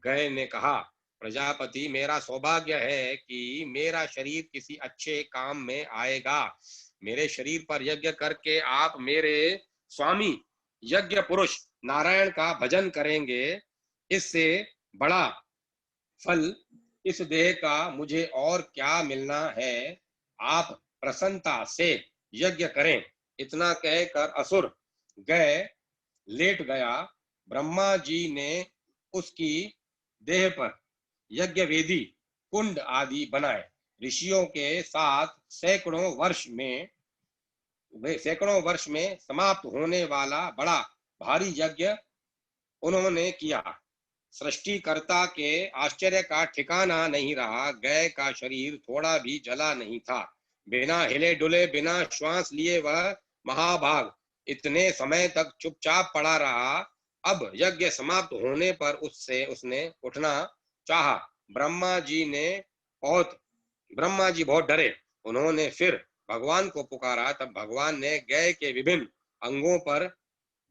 गय ने कहा, प्रजापति, मेरा सौभाग्य है कि मेरा शरीर किसी अच्छे काम में आएगा। मेरे शरीर पर यज्ञ करके आप मेरे स्वामी यज्ञ पुरुष नारायण का भजन करेंगे। इससे बड़ा फल इस देह का मुझे और क्या मिलना है। आप प्रसन्नता से यज्ञ करें। इतना कहकर असुर गए लेट गया। ब्रह्मा जी ने उसकी देह पर यज्ञ वेदी, कुंड आदि बनाए। ऋषियों के साथ सैकड़ों वर्ष में समाप्त होने वाला बड़ा भारी यज्ञ उन्होंने किया। सृष्टिकर्ता के आश्चर्य का ठिकाना नहीं रहा। गय का शरीर थोड़ा भी जला नहीं था। बिना हिले डुले, बिना श्वास लिए वह महाभाग इतने समय तक चुपचाप पड़ा रहा। अब यज्ञ समाप्त होने पर उसने उठना चाहा। ब्रह्मा जी बहुत डरे। उन्होंने फिर भगवान को पुकारा। तब भगवान ने गय के विभिन्न अंगों पर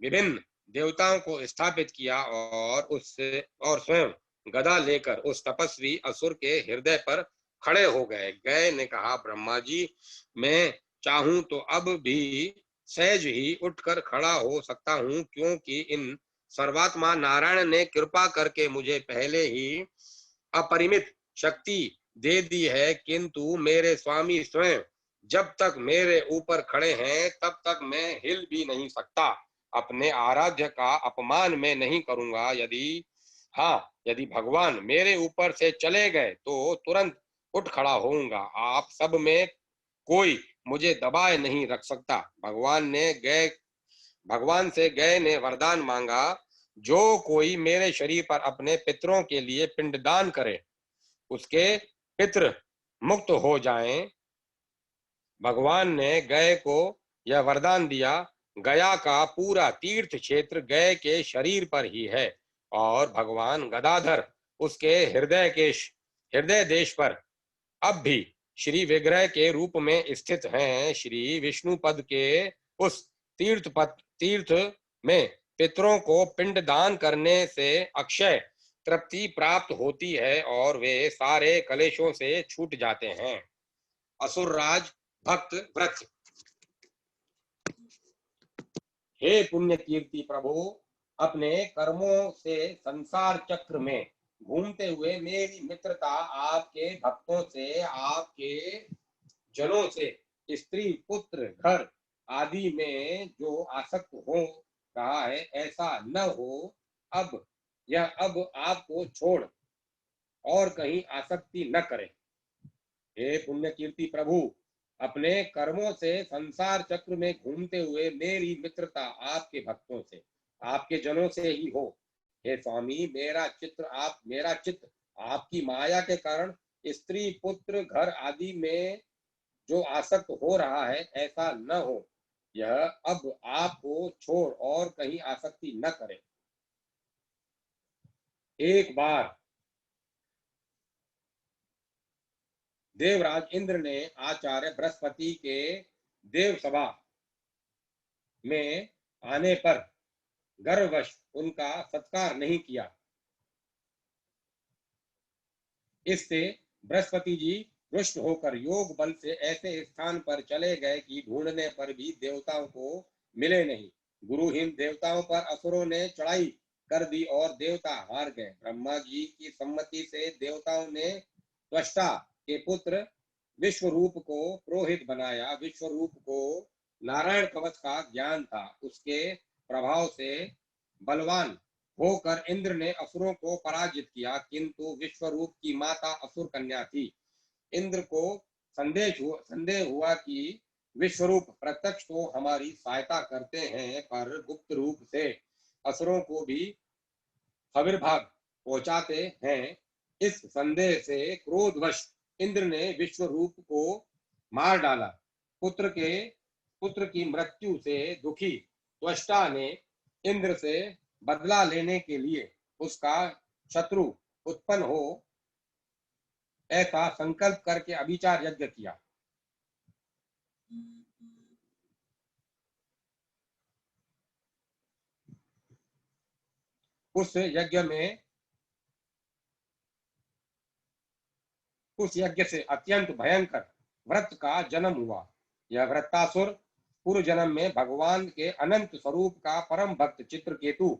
विभिन्न देवताओं को स्थापित किया और स्वयं गदा लेकर उस तपस्वी असुर के हृदय पर खड़े हो गए। गय ने कहा, ब्रह्मा जी, मैं चाहूं तो अब भी सहज ही उठकर खड़ा हो सकता हूं, क्योंकि इन सर्वात्मा नारायण ने कृपा करके मुझे पहले ही अपरिमित शक्ति दे दी है। किंतु मेरे स्वामी स्वयं जब तक मेरे ऊपर खड़े हैं तब तक मैं हिल भी नहीं सकता। अपने आराध्य का अपमान मैं नहीं करूंगा। यदि भगवान मेरे ऊपर से चले गए तो तुरंत उठ खड़ा होऊंगा। आप सब में कोई मुझे दबाए नहीं रख सकता। भगवान से गए ने वरदान मांगा, जो कोई मेरे शरीर पर अपने पितरों के लिए पिंडदान करे उसके पितृ मुक्त हो जाएं। भगवान ने गय को यह वरदान दिया। गया का पूरा तीर्थ क्षेत्र गय के शरीर पर ही है और भगवान गदाधर उसके हृदय देश पर अब भी श्री विग्रह के रूप में स्थित हैं। श्री विष्णु पद के उस तीर्थ में पितरों को पिंड दान करने से अक्षय तृप्ति प्राप्त होती है और वे सारे कलेशों से छूट जाते हैं। असुरराज भक्त व्रत। हे पुण्य कीर्ति प्रभु, अपने कर्मों से संसार चक्र में घूमते हुए मेरी मित्रता आपके भक्तों से, आपके जनों से स्त्री पुत्र घर आदि में जो आसक्त हो रहा है ऐसा न हो। अब आपको छोड़ और कहीं आसक्ति न करे। हे पुण्य कीर्ति प्रभु, अपने कर्मों से संसार चक्र में घूमते हुए मेरी मित्रता आपके भक्तों से, आपके जनों से ही हो। हे स्वामी, मेरा चित्त आपकी माया के कारण स्त्री पुत्र घर आदि में जो आसक्त हो रहा है ऐसा न हो। यह अब आपको छोड़ और कहीं आसक्ति न करे। एक बार देवराज इंद्र ने आचार्य बृहस्पति के देव सभा में आने पर गर्ववश उनका सत्कार नहीं किया। इससे बृहस्पति जी रुष्ट होकर योग बल से ऐसे स्थान पर चले गए कि ढूंढने पर भी देवताओं को मिले नहीं। गुरुहीन देवताओं पर असुरों ने चढ़ाई कर दी और देवता हार गए। ब्रह्मा जी की सम्मति से देवताओं ने त्वष्टा के पुत्र विश्वरूप को पुरोहित बनाया। विश्वरूप को नारायण कवच का ज्ञान था। उसके प्रभाव से बलवान होकर इंद्र ने असुरों को पराजित किया, किंतु विश्वरूप की माता असुर कन्या थी। इंद्र को संदेह हुआ कि विश्वरूप प्रत्यक्ष तो हमारी सहायता करते हैं, पर गुप्त रूप से असुरों को भी आविर्भाव पहुंचाते हैं। इस संदेह से क्रोधवश इंद्र ने विश्वरूप को मार डाला। पुत्र की मृत्यु से दुखी त्वष्टा ने इंद्र से बदला लेने के लिए उसका शत्रु उत्पन्न हो ऐसा संकल्प करके अभिचार यज्ञ किया। उस यज्ञ से अत्यंत भयंकर व्रत का जन्म हुआ। यह व्रतासुर पूर्व जन्म में भगवान के अनंत स्वरूप का परम भक्त चित्रकेतु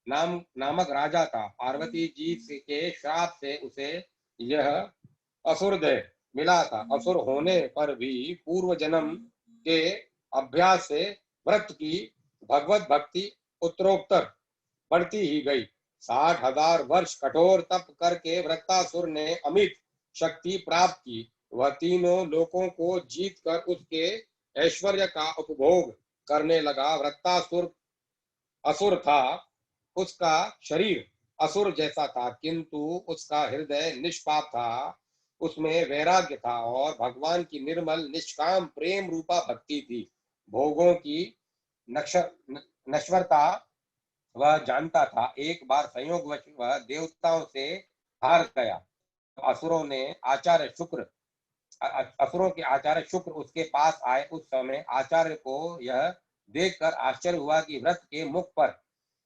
नामक राजा था। पार्वती जी के श्राप से उसे यह असुरदेह मिला था। असुर होने पर भी पूर्व जन्म के अभ्यास से व्रत की भगवत भक्ति उत्तरोत्तर बढ़ती ही गई। 60,000 वर्ष कठोर तप करके व्रतासुर ने अमित शक्ति प्राप्त की। वह तीनों लोकों को जीतकर उसके ऐश्वर्य का उपभोग करने लगा। व्रतासुर असुर था, उसका शरीर असुर जैसा था, किंतु उसका हृदय निष्पाप था। उसमें वैराग्य था और भगवान की निर्मल निष्काम प्रेम रूपा भक्ति थी। भोगों की नश्वरता वह जानता था। एक बार संयोगवश वह देवताओं से हार गया। असुरों के आचार्य शुक्र उसके पास आए। उस समय आचार्य को यह देखकर आश्चर्य हुआ कि व्रत के मुख पर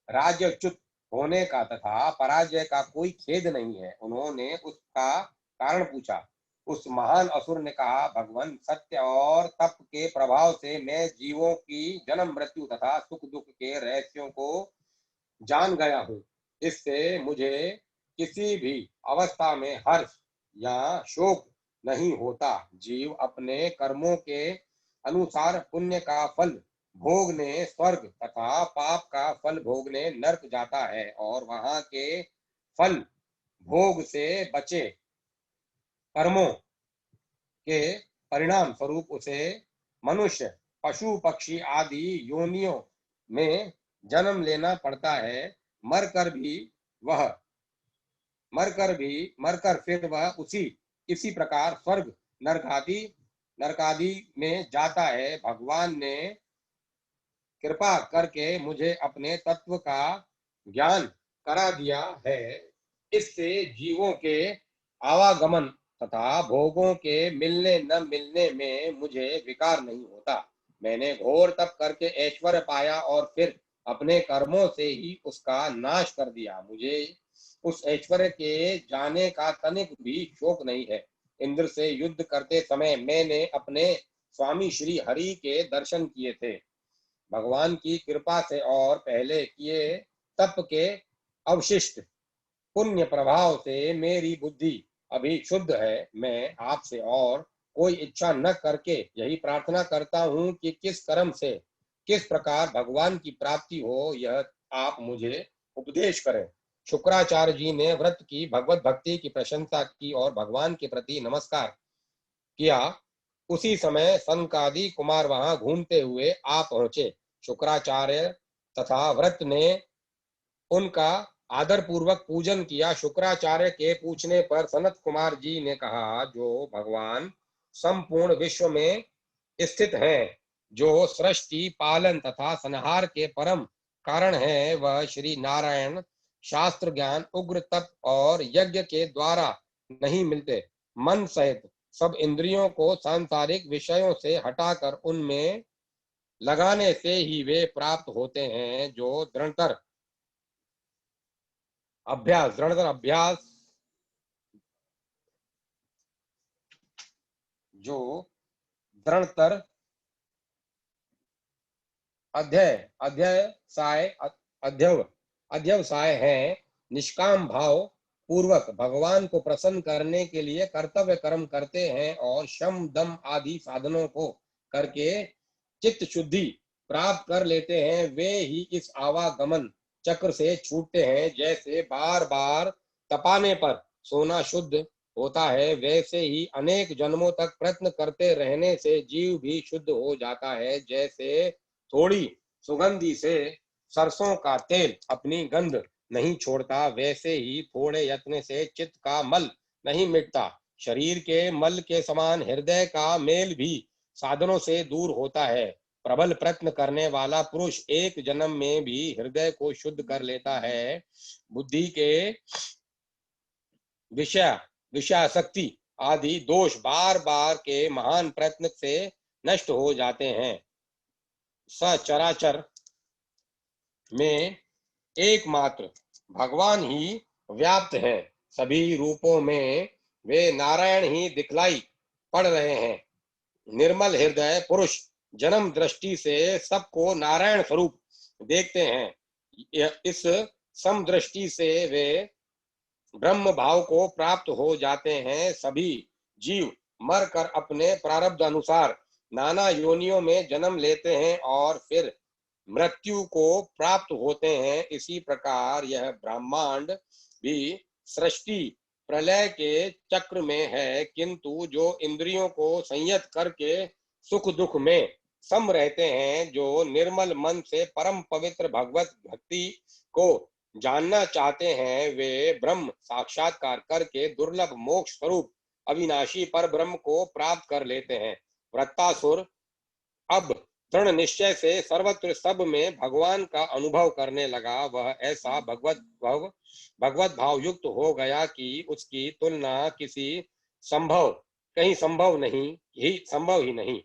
राज्यच्युत होने का तथा पराजय का कोई खेद नहीं है। उन्होंने उसका कारण पूछा। उस महान असुर ने कहा, भगवान, सत्य और तप के प्रभाव से मैं जीवों की जन्म मृत्यु तथा सुख दुख के रहस्यों को जान गया हूँ। इससे मुझे किसी भी अवस्था में हर्ष या शोक नहीं होता। जीव अपने कर्मों के अनुसार पुण्य का फल भोगने स्वर्ग तथा पाप का फल भोगने नरक जाता है और वहां के फल भोग से बचे कर्मों के परिणाम स्वरूप उसे मनुष्य, पशु, पक्षी आदि योनियों में जन्म लेना पड़ता है। मरकर फिर वह इसी प्रकार स्वर्ग नरकादि में जाता है। भगवान ने कृपा करके मुझे अपने तत्व का ज्ञान करा दिया है। इससे जीवों के आवागमन तथा भोगों के मिलने न मिलने में मुझे विकार नहीं होता। मैंने घोर तप करके ऐश्वर्य पाया और फिर अपने कर्मों से ही उसका नाश कर दिया। मुझे उस ऐश्वर्य के जाने का तनिक भी शोक नहीं है। इंद्र से युद्ध करते समय मैंने अपने स्वामी श्री हरि के दर्शन किए थे। भगवान की कृपा से और पहले किए तप के अवशिष्ट पुण्य प्रभाव से मेरी बुद्धि अभी शुद्ध है। मैं आपसे और कोई इच्छा न करके यही प्रार्थना करता हूँ कि किस कर्म से किस प्रकार भगवान की प्राप्ति हो, यह आप मुझे उपदेश करें। शुक्राचार्य जी ने व्रत की भगवत भक्ति की प्रशंसा की और भगवान के प्रति नमस्कार किया। उसी समय सनकादि कुमार वहां घूमते हुए आ पहुंचे। शुक्राचार्य तथा व्रत ने उनका आदर पूर्वक पूजन किया। शुक्राचार्य के पूछने पर सनत कुमार जी ने कहा, जो भगवान संपूर्ण विश्व में स्थित हैं, जो सृष्टि पालन तथा संहार के परम कारण है, वह श्री नारायण शास्त्र ज्ञान उग्र तप और यज्ञ के द्वारा नहीं मिलते। मन सहित सब इंद्रियों को सांसारिक विषयों से हटाकर उनमें लगाने से ही वे प्राप्त होते हैं। जो दृढ़तर अभ्यास जो दृढ़तर अध्यवसाय है, निष्काम भाव पूर्वक भगवान को प्रसन्न करने के लिए कर्तव्य कर्म करते हैं और शम दम आदि साधनों को करके चित्त शुद्धि प्राप्त कर लेते हैं, वे ही इस आवागमन चक्र से छूटते हैं। जैसे बार बार तपाने पर सोना शुद्ध होता है, वैसे ही अनेक जन्मों तक प्रयत्न करते रहने से जीव भी शुद्ध हो जाता है। जैसे थोड़ी सुगंधी से सरसों का तेल अपनी गंध नहीं छोड़ता, वैसे ही थोड़े यत्न से चित्त का मल नहीं मिटता। शरीर के मल के समान हृदय का मेल भी साधनों से दूर होता है। प्रबल प्रयत्न करने वाला पुरुष एक जन्म में भी हृदय को शुद्ध कर लेता है। बुद्धि के विषयासक्ति आदि दोष बार बार के महान प्रयत्न से नष्ट हो जाते हैं। सचराचर में एकमात्र भगवान ही व्याप्त हैं। सभी रूपों में वे नारायण ही दिखलाई पड़ रहे हैं। निर्मल हृदय पुरुष जन्म दृष्टि से सबको नारायण स्वरूप देखते हैं। इस समदृष्टि से वे ब्रह्म भाव को प्राप्त हो जाते हैं। सभी जीव मरकर अपने प्रारब्ध अनुसार नाना योनियों में जन्म लेते हैं और फिर मृत्यु को प्राप्त होते हैं। इसी प्रकार यह ब्रह्मांड भी सृष्टि प्रलय के चक्र में है, किंतु जो इंद्रियों को संयत करके सुख दुख में सम रहते हैं, जो निर्मल मन से परम पवित्र भगवत भक्ति को जानना चाहते हैं, वे ब्रह्म साक्षात्कार करके दुर्लभ मोक्ष स्वरूप अविनाशी पर ब्रह्म को प्राप्त कर लेते हैं। वृत्तासुर अब दृढ़ निश्चय से सर्वत्र सब में भगवान का अनुभव करने लगा। वह ऐसा भगवत भाव युक्त हो गया कि उसकी तुलना कहीं संभव ही नहीं।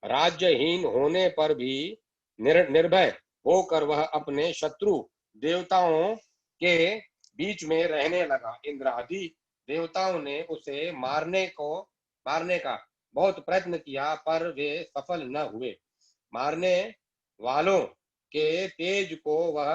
राज्यहीन होने पर भी निर्भय होकर वह अपने शत्रु देवताओं के बीच में रहने लगा। इंद्र आदि देवताओं ने उसे मारने का बहुत प्रयत्न किया, पर वे सफल न हुए। मारने वालों के तेज को वह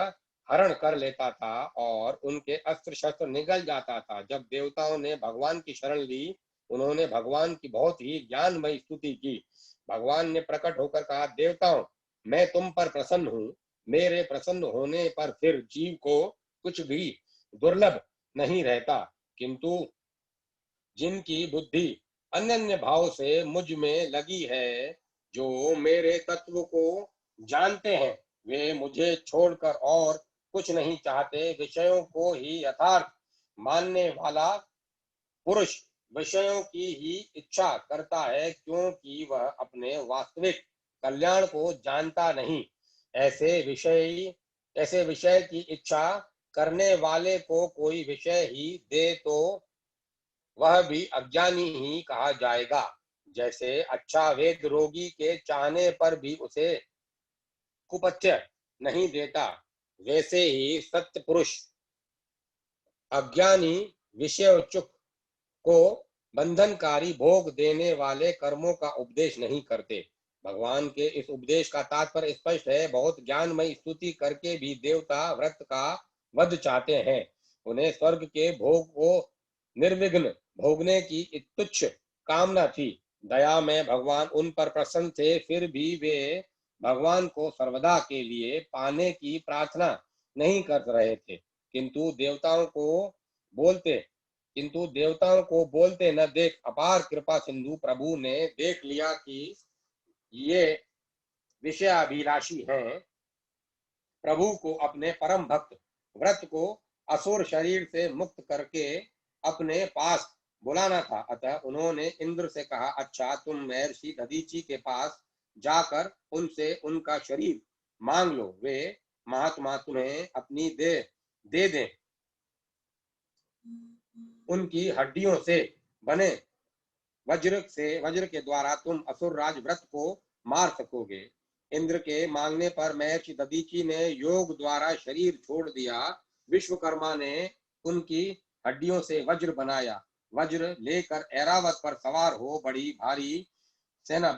हरण कर लेता था और उनके अस्त्र शस्त्र निगल जाता था। जब देवताओं ने भगवान की शरण ली, उन्होंने भगवान की बहुत ही ज्ञानमयी स्तुति की। भगवान ने प्रकट होकर कहा, देवताओं, मैं तुम पर प्रसन्न हूँ। मेरे प्रसन्न होने पर फिर जीव को कुछ भी दुर्लभ नहीं रहता, किंतु जिनकी बुद्धि अनन्य भाव से मुझ में लगी है, जो मेरे तत्व को जानते हैं, वे मुझे छोड़कर और कुछ नहीं चाहते। विषयों को ही यथार्थ मानने वाला पुरुष विषयों की ही इच्छा करता है, क्योंकि वह अपने वास्तविक कल्याण को जानता नहीं। ऐसे विषय की इच्छा करने वाले को कोई विषय ही दे तो वह भी अज्ञानी ही कहा जाएगा। जैसे अच्छा वेद रोगी के चाहने पर भी उसे कुपथ्य नहीं देता, वैसे ही सत्य पुरुष अज्ञानी विषयोच्चुक को बंधनकारी भोग देने वाले कर्मों का उपदेश नहीं करते। भगवान के इस उपदेश का तात्पर्य स्पष्ट है। बहुत ज्ञानमयी स्तुति करके भी देवता व्रत का वध चाहते हैं। उन्हें स्वर्ग के भोग को निर्विघ्न भोगने की तुच्छ कामना थी। दया में भगवान उन पर प्रसन्न थे, फिर भी वे भगवान को सर्वदा के लिए पाने की प्रार्थना नहीं कर रहे थे, बोलते देवताओं को बोलते न देख अपार कृपा सिंधु प्रभु ने देख लिया कि ये विषयाभिलाषी हैं। प्रभु को अपने परम भक्त व्रत को असुर शरीर से मुक्त करके अपने पास बुलाना था, अतः उन्होंने इंद्र से कहा, अच्छा तुम महर्षि दधीची के पास जाकर उनसे उनका शरीर मांग लो, वे महात्मा तुम्हें अपनी देह दे दें, उनकी हड्डियों से बने वज्र के द्वारा तुम असुर राज व्रत को मार सकोगे। इंद्र के मांगने पर महर्षि दधीची ने योग द्वारा शरीर छोड़ दिया। विश्वकर्मा ने उनकी हड्डियों से वज्र बनाया। वज्र लेकर ऐरावत पर सवार हो बड़ी भारी सेना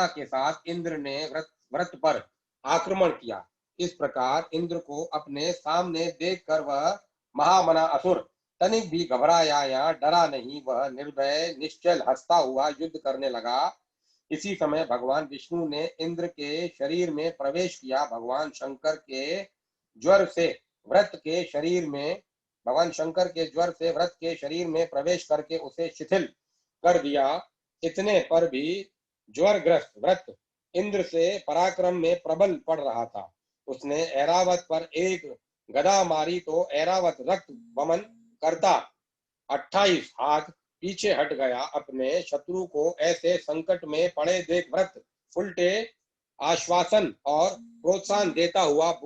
के साथ इंद्र ने व्रत पर आक्रमण किया। इस प्रकार इंद्र को अपने सामने देखकर वह महामना असुर तनिक भी घबराया या डरा नहीं, वह निर्भय निश्चल हंसता हुआ युद्ध करने लगा। इसी समय भगवान विष्णु ने इंद्र के शरीर में प्रवेश किया। भगवान शंकर के ज्वर से व्रत के शरीर में प्रवेश करके उसे शिथिल कर दिया। इतने पर भी ज्वरग्रस्त व्रत इंद्र से पराक्रम में प्रबल पड़ रहा था। उसने ऐरावत पर एक गदा मारी तो ऐरावत रक्त वमन करता 28 हाथ पीछे हट गया। अपने शत्रु को ऐसे संकट में पड़े देख व्रत उल्टे आश्वासन और प्रोत्साहन देता हुआ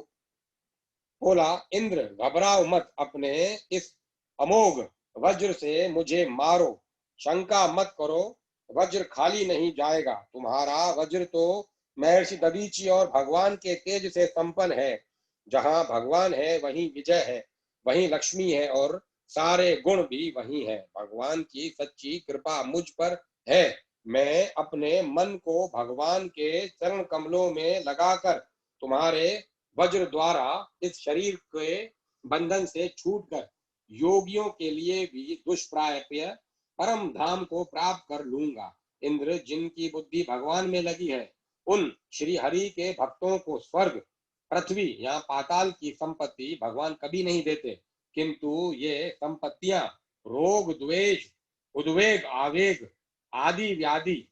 बोला, इंद्र घबराओ मत, अपने इस अमोघ वज्र से मुझे मारो, शंका मत करो, वज्र खाली नहीं जाएगा। तुम्हारा वज्र तो महर्षि दधीची और भगवान के तेज से संपन्न है। जहां भगवान है वहीं विजय है, वहीं लक्ष्मी है और सारे गुण भी वही हैं। भगवान की सच्ची कृपा मुझ पर है। मैं अपने मन को भगवान के चरण कमलों में लगाकर तुम्हारे वज्र द्वारा इस शरीर के बंधन से छूटकर योगियों के लिए भी दुष्प्राप्य परम धाम को प्राप्त कर लूंगा। इंद्र, जिनकी बुद्धि भगवान में लगी है, उन श्री हरि के भक्तों को स्वर्ग, पृथ्वी या पाताल की संपत्ति भगवान कभी नहीं देते, किंतु ये संपत्तियां रोग, द्वेष, उद्वेग, आवेग आदि व्याधि,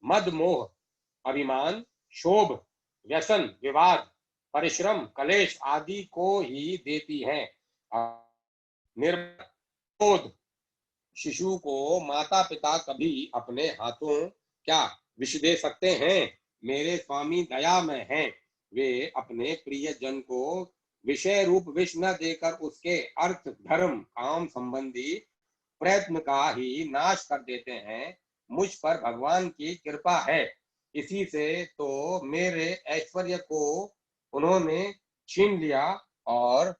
मद, मोह, अभिमान, शोभ, व्यसन, विवाद, परिश्रम, कलेश आदि को ही देती हैं। निर्बोध शिशु को माता पिता कभी अपने हाथों क्या विष दे सकते हैं? मेरे स्वामी दया में हैं। वे अपने प्रिय जन को विषय रूप विष न देकर उसके अर्थ, धर्म, काम संबंधी प्रयत्न का ही नाश कर देते हैं। मुझ पर भगवान की कृपा है, इसी से तो मेरे ऐश्वर्य को उन्होंने छीन लिया और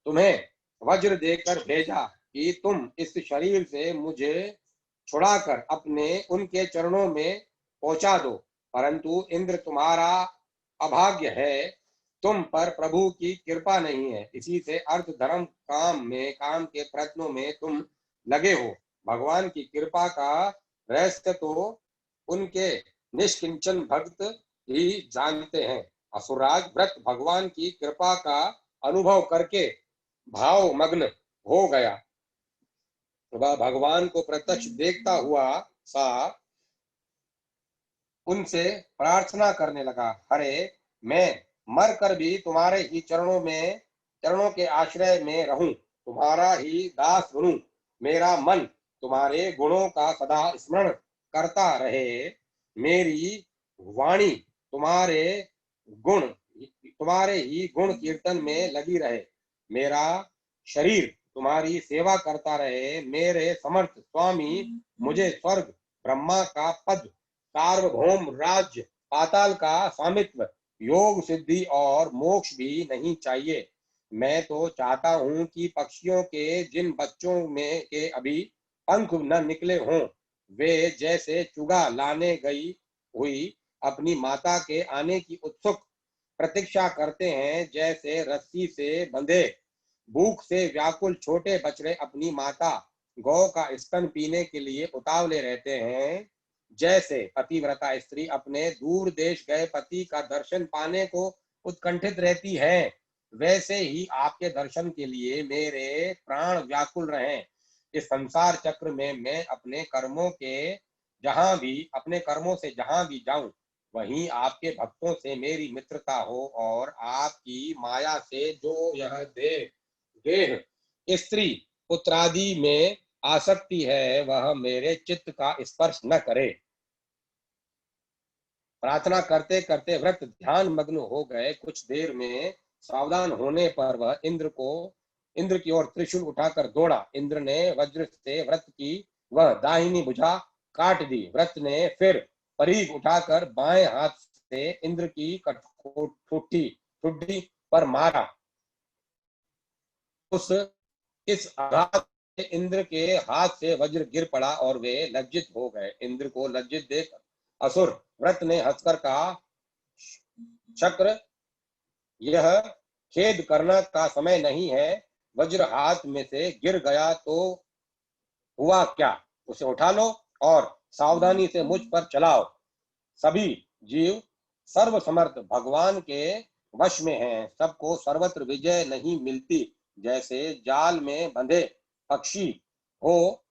तुम्हें वज्र देकर भेजा कि तुम इस शरीर से मुझे छुड़ाकर अपने उनके चरणों में पहुंचा दो। परंतु इंद्र, तुम्हारा अभाग्य है, तुम पर प्रभु की कृपा नहीं है। इसी से अर्थ, धर्म, काम के प्रयत्नों में तुम लगे हो। भगवान की कृपा का रहस्य तो उनके निष्किंचन भक्त ही जानते हैं। असुराज व्रत भगवान की कृपा का अनुभव करके भाव मग्न हो गया। वह भगवान को प्रत्यक्ष देखता हुआ सा उनसे प्रार्थना करने लगा, हरे, मैं मर कर भी तुम्हारे ही चरणों के आश्रय में रहूं, तुम्हारा ही दास बनूं। मेरा मन तुम्हारे गुणों का सदा स्मरण करता रहे, मेरी वाणी तुम्हारे ही गुण कीर्तन में लगी रहे, मेरा शरीर तुम्हारी सेवा करता रहे। मेरे समर्थ स्वामी, मुझे स्वर्ग, ब्रह्मा का पद, सार्वभौम राज्य, पाताल का स्वामित्व, योग सिद्धि और मोक्ष भी नहीं चाहिए। मैं तो चाहता हूं कि पक्षियों के जिन बच्चों में के अभी पंख न निकले हों, वे जैसे चुगा लाने गई हुई अपनी माता के आने की उत्सुक प्रतीक्षा करते हैं, जैसे रस्सी से बंधे भूख से व्याकुल छोटे बछड़े अपनी माता गौ का स्तन पीने के लिए उतावले रहते हैं, जैसे पतिव्रता स्त्री अपने दूर देश गए पति का दर्शन पाने को उत्कंठित रहती है, वैसे ही आपके दर्शन के लिए मेरे प्राण व्याकुल रहें। इस संसार चक्र में मैं अपने कर्मों से जहां भी जाऊं, वहीं आपके भक्तों से मेरी मित्रता हो और आपकी माया से जो यह देह स्त्री पुत्रादि में आसक्ति है, वह मेरे चित्त का स्पर्श न करे। प्रार्थना करते करते व्रत ध्यान मग्न हो गए। कुछ देर में सावधान होने पर वह इंद्र की ओर त्रिशूल उठाकर दौड़ा। इंद्र ने वज्र से व्रत की वह दाहिनी भुजा काट दी। व्रत ने फिर परीघ उठाकर बाएं हाथ से इंद्र की ठुड्डी पर मारा। इस आघात से इंद्र के हाथ से वज्र गिर पड़ा और वे लज्जित हो गए। इंद्र को लज्जित देख असुर व्रत ने हंसकर कहा, शक्र, यह खेद करना का समय नहीं है। वज्र हाथ में से गिर गया तो हुआ क्या, उसे उठा लो और सावधानी से मुझ पर चलाओ। सभी जीव सर्वसमर्थ भगवान के वश में हैं। सबको सर्वत्र विजय नहीं मिलती। जैसे जाल में बंधे पक्षी हो,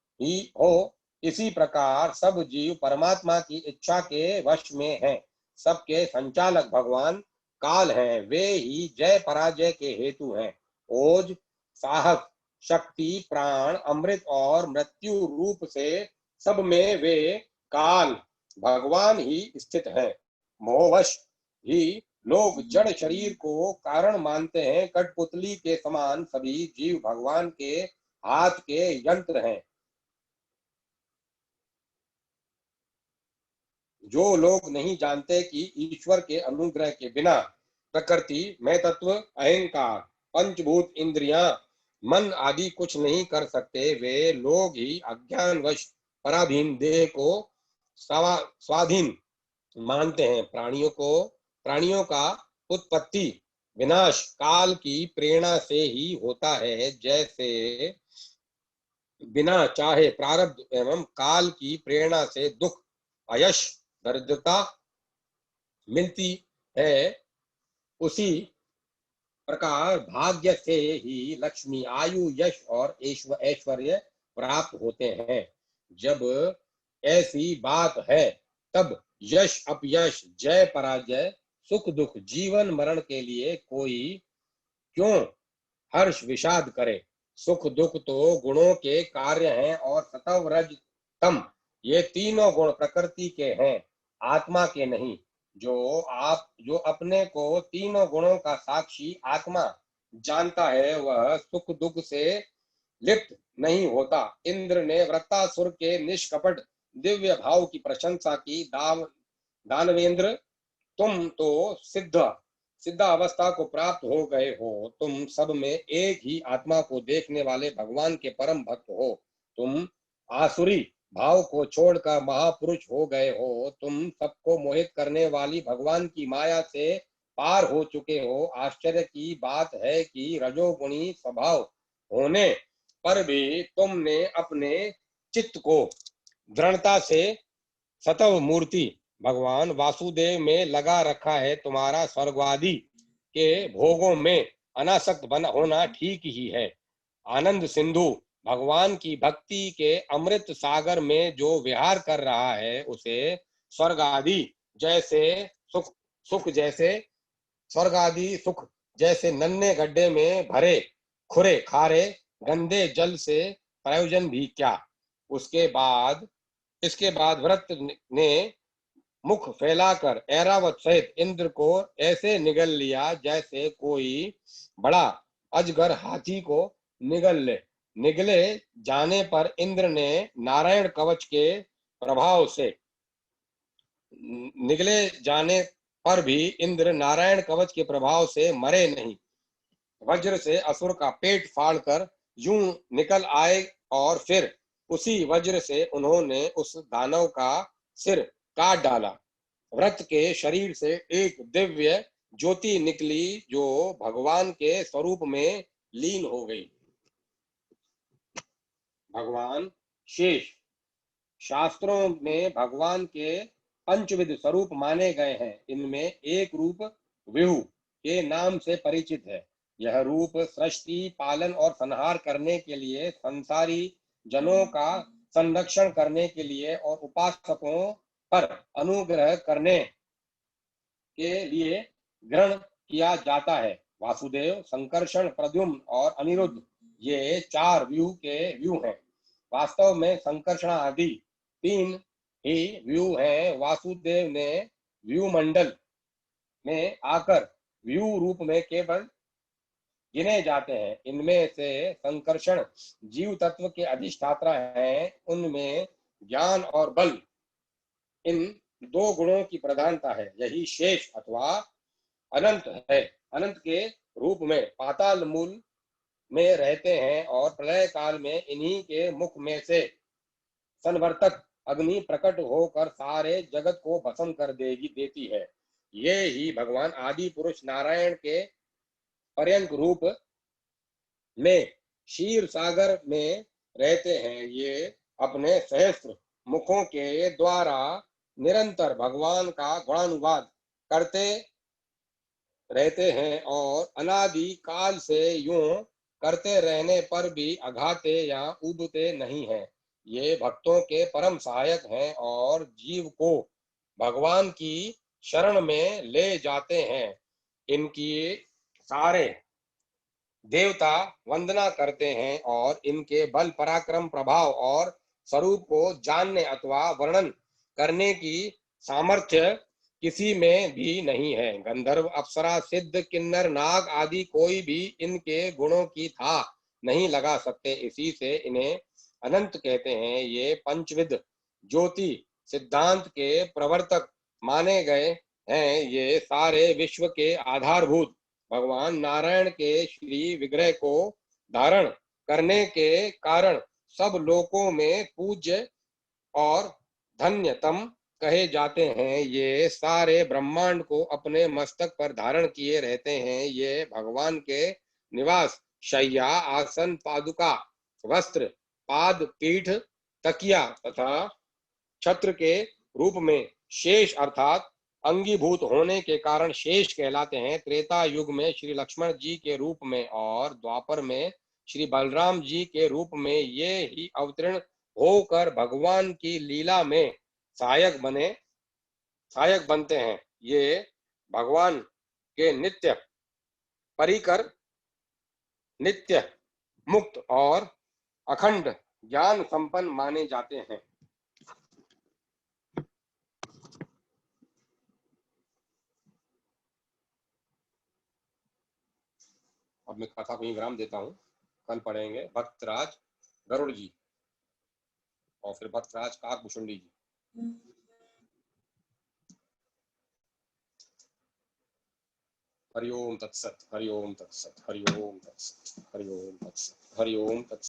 इसी प्रकार सब जीव परमात्मा की इच्छा के वश में हैं। सबके संचालक भगवान काल हैं। वे ही जय पराजय के हेतु हैं। ओज, साहस, शक्ति, प्राण, अमृत और मृत्यु रूप से सब में वे काल भगवान ही स्थित है। मोहवश ही लोग जड़ शरीर को कारण मानते हैं। कठपुतली के समान सभी जीव भगवान के हाथ के यंत्र हैं। जो लोग नहीं जानते कि ईश्वर के अनुग्रह के बिना प्रकृति में तत्व, अहंकार, पंचभूत इंद्रियां, मन आदि कुछ नहीं कर सकते, वे लोग ही अज्ञानवश पराधीन देह को स्वाधीन मानते हैं। प्राणियों का उत्पत्ति विनाश काल की प्रेरणा से ही होता है। जैसे बिना चाहे प्रारब्ध एवं काल की प्रेरणा से दुख, अयश, दरिद्रता मिलती है, उसी प्रकार भाग्य से ही लक्ष्मी, आयु, यश और ऐश्वर्य प्राप्त होते हैं। जब ऐसी बात है, तब यश अपयश, जय पराजय, सुख दुख, जीवन मरण के लिए कोई क्यों हर्ष विषाद करे। सुख दुख तो गुणों के कार्य हैं और सतव रज तम, ये तीनों गुण प्रकृति के हैं, आत्मा के नहीं। जो अपने को तीनों गुणों का साक्षी आत्मा जानता है, वह सुख दुख से लिप्त नहीं होता। इंद्र ने वृत्तासुर के निष्कपट दिव्य भाव की प्रशंसा की। दानवेंद्र, तुम तो सिद्धा अवस्था को प्राप्त हो गए हो। तुम सब में एक ही आत्मा को देखने वाले भगवान के परम भक्त हो। तुम आसुरी भाव को छोड़कर महापुरुष हो गए हो। तुम सबको मोहित करने वाली भगवान की माया से पार हो चुके हो। आश्चर्य की बात है कि रजोगुणी स्वभाव होने पर भी तुमने अपने चित्त को दृढ़ता से सतव मूर्ति भगवान वासुदेव में लगा रखा है। तुम्हारा स्वर्गवादी के भोगों में अनासक्त बन होना ठीक ही है। आनंद सिंधु भगवान की भक्ति के अमृत सागर में जो विहार कर रहा है, उसे स्वर्ग आदि सुख जैसे नन्हे गड्ढे में भरे खुरे खारे गंदे जल से प्रयोजन भी क्या। इसके बाद व्रत ने मुख फैलाकर ऐरावत सहित इंद्र को ऐसे निगल लिया, जैसे कोई बड़ा अजगर हाथी को निगले जाने पर इंद्र ने नारायण कवच के प्रभाव से निगले जाने पर भी इंद्र नारायण कवच के प्रभाव से मरे नहीं। वज्र से असुर का पेट फाड़कर यूं निकल आए और फिर उसी वज्र से उन्होंने उस दानव का सिर काट डाला। व्रत के शरीर से एक दिव्य ज्योति निकली, जो भगवान के स्वरूप में लीन हो गई। भगवान शेष। शास्त्रों में भगवान के पंचविध स्वरूप माने गए हैं। इनमें एक रूप विहू के नाम से परिचित है। यह रूप सृष्टि, पालन और संहार करने के लिए, संसारी जनों का संरक्षण करने के लिए और उपासकों पर अनुग्रह करने के लिए ग्रहण किया जाता है। वासुदेव, संकर्षण, प्रद्युम्न और अनिरुद्ध ये चार व्यू के व्यू हैं। वास्तव में संकर्षण आदि तीन ही व्यू हैं। वासुदेव ने व्यू मंडल में आकर व्यू रूप में केवल गिने जाते हैं। इनमें से संकर्षण जीव तत्व के अधिष्ठाता हैं। उनमें ज्ञान और बल, इन दो गुणों की प्रधानता है। यही शेष अथवा अनंत है। अनंत के रूप में पाताल मूल में रहते हैं और प्रलय काल में इन्हीं के मुख में से संवर्तक अग्नि प्रकट होकर सारे जगत को भस्म कर देती है। ये ही भगवान आदि पुरुष नारायण के पर्यंक रूप में क्षीर सागर में रहते हैं। ये अपने सहस्त्र मुखों के द्वारा निरंतर भगवान का गुणानुवाद करते रहते हैं और अनादि काल से यूं करते रहने पर भी अघाते या उबते नहीं हैं। ये भक्तों के परम सहायक हैं और जीव को भगवान की शरण में ले जाते हैं। इनकी सारे देवता वंदना करते हैं और इनके बल, पराक्रम, प्रभाव और स्वरूप को जानने अथवा वर्णन करने की सामर्थ्य किसी में भी नहीं है। गंधर्व, अप्सरा, सिद्ध, किन्नर, नाग आदि कोई भी इनके गुणों की था नहीं लगा सकते। इसी से इन्हें अनंत कहते हैं। ये पंचविध ज्योति सिद्धांत के प्रवर्तक माने गए हैं। ये सारे विश्व के आधारभूत भगवान नारायण के श्री विग्रह को धारण करने के कारण सब लोकों में पूज्य और धन्यतम कहे जाते हैं। ये सारे ब्रह्मांड को अपने मस्तक पर धारण किए रहते हैं। ये भगवान के निवास, शैया, आसन, पादुका, वस्त्र, पाद, पीठ, तकिया तथा छत्र के रूप में शेष अर्थात अंगीभूत होने के कारण शेष कहलाते हैं। त्रेता युग में श्री लक्ष्मण जी के रूप में और द्वापर में श्री बलराम जी के रूप में ये ही अवतीर्ण होकर भगवान की लीला में सहायक बनते हैं। ये भगवान के नित्य परिकर, नित्य मुक्त और अखंड ज्ञान संपन्न माने जाते हैं। अब मैं कथा को ही विराम देता हूँ। कल पढ़ेंगे भक्तराज गरुड़ जी और फिर भक्तराज काकभूषुंडी जी। हरिओम तत्सत, हरिओम तत्सत, हरिओम तत्सत, हरिओम तत्सत, हरिओम तत्सत।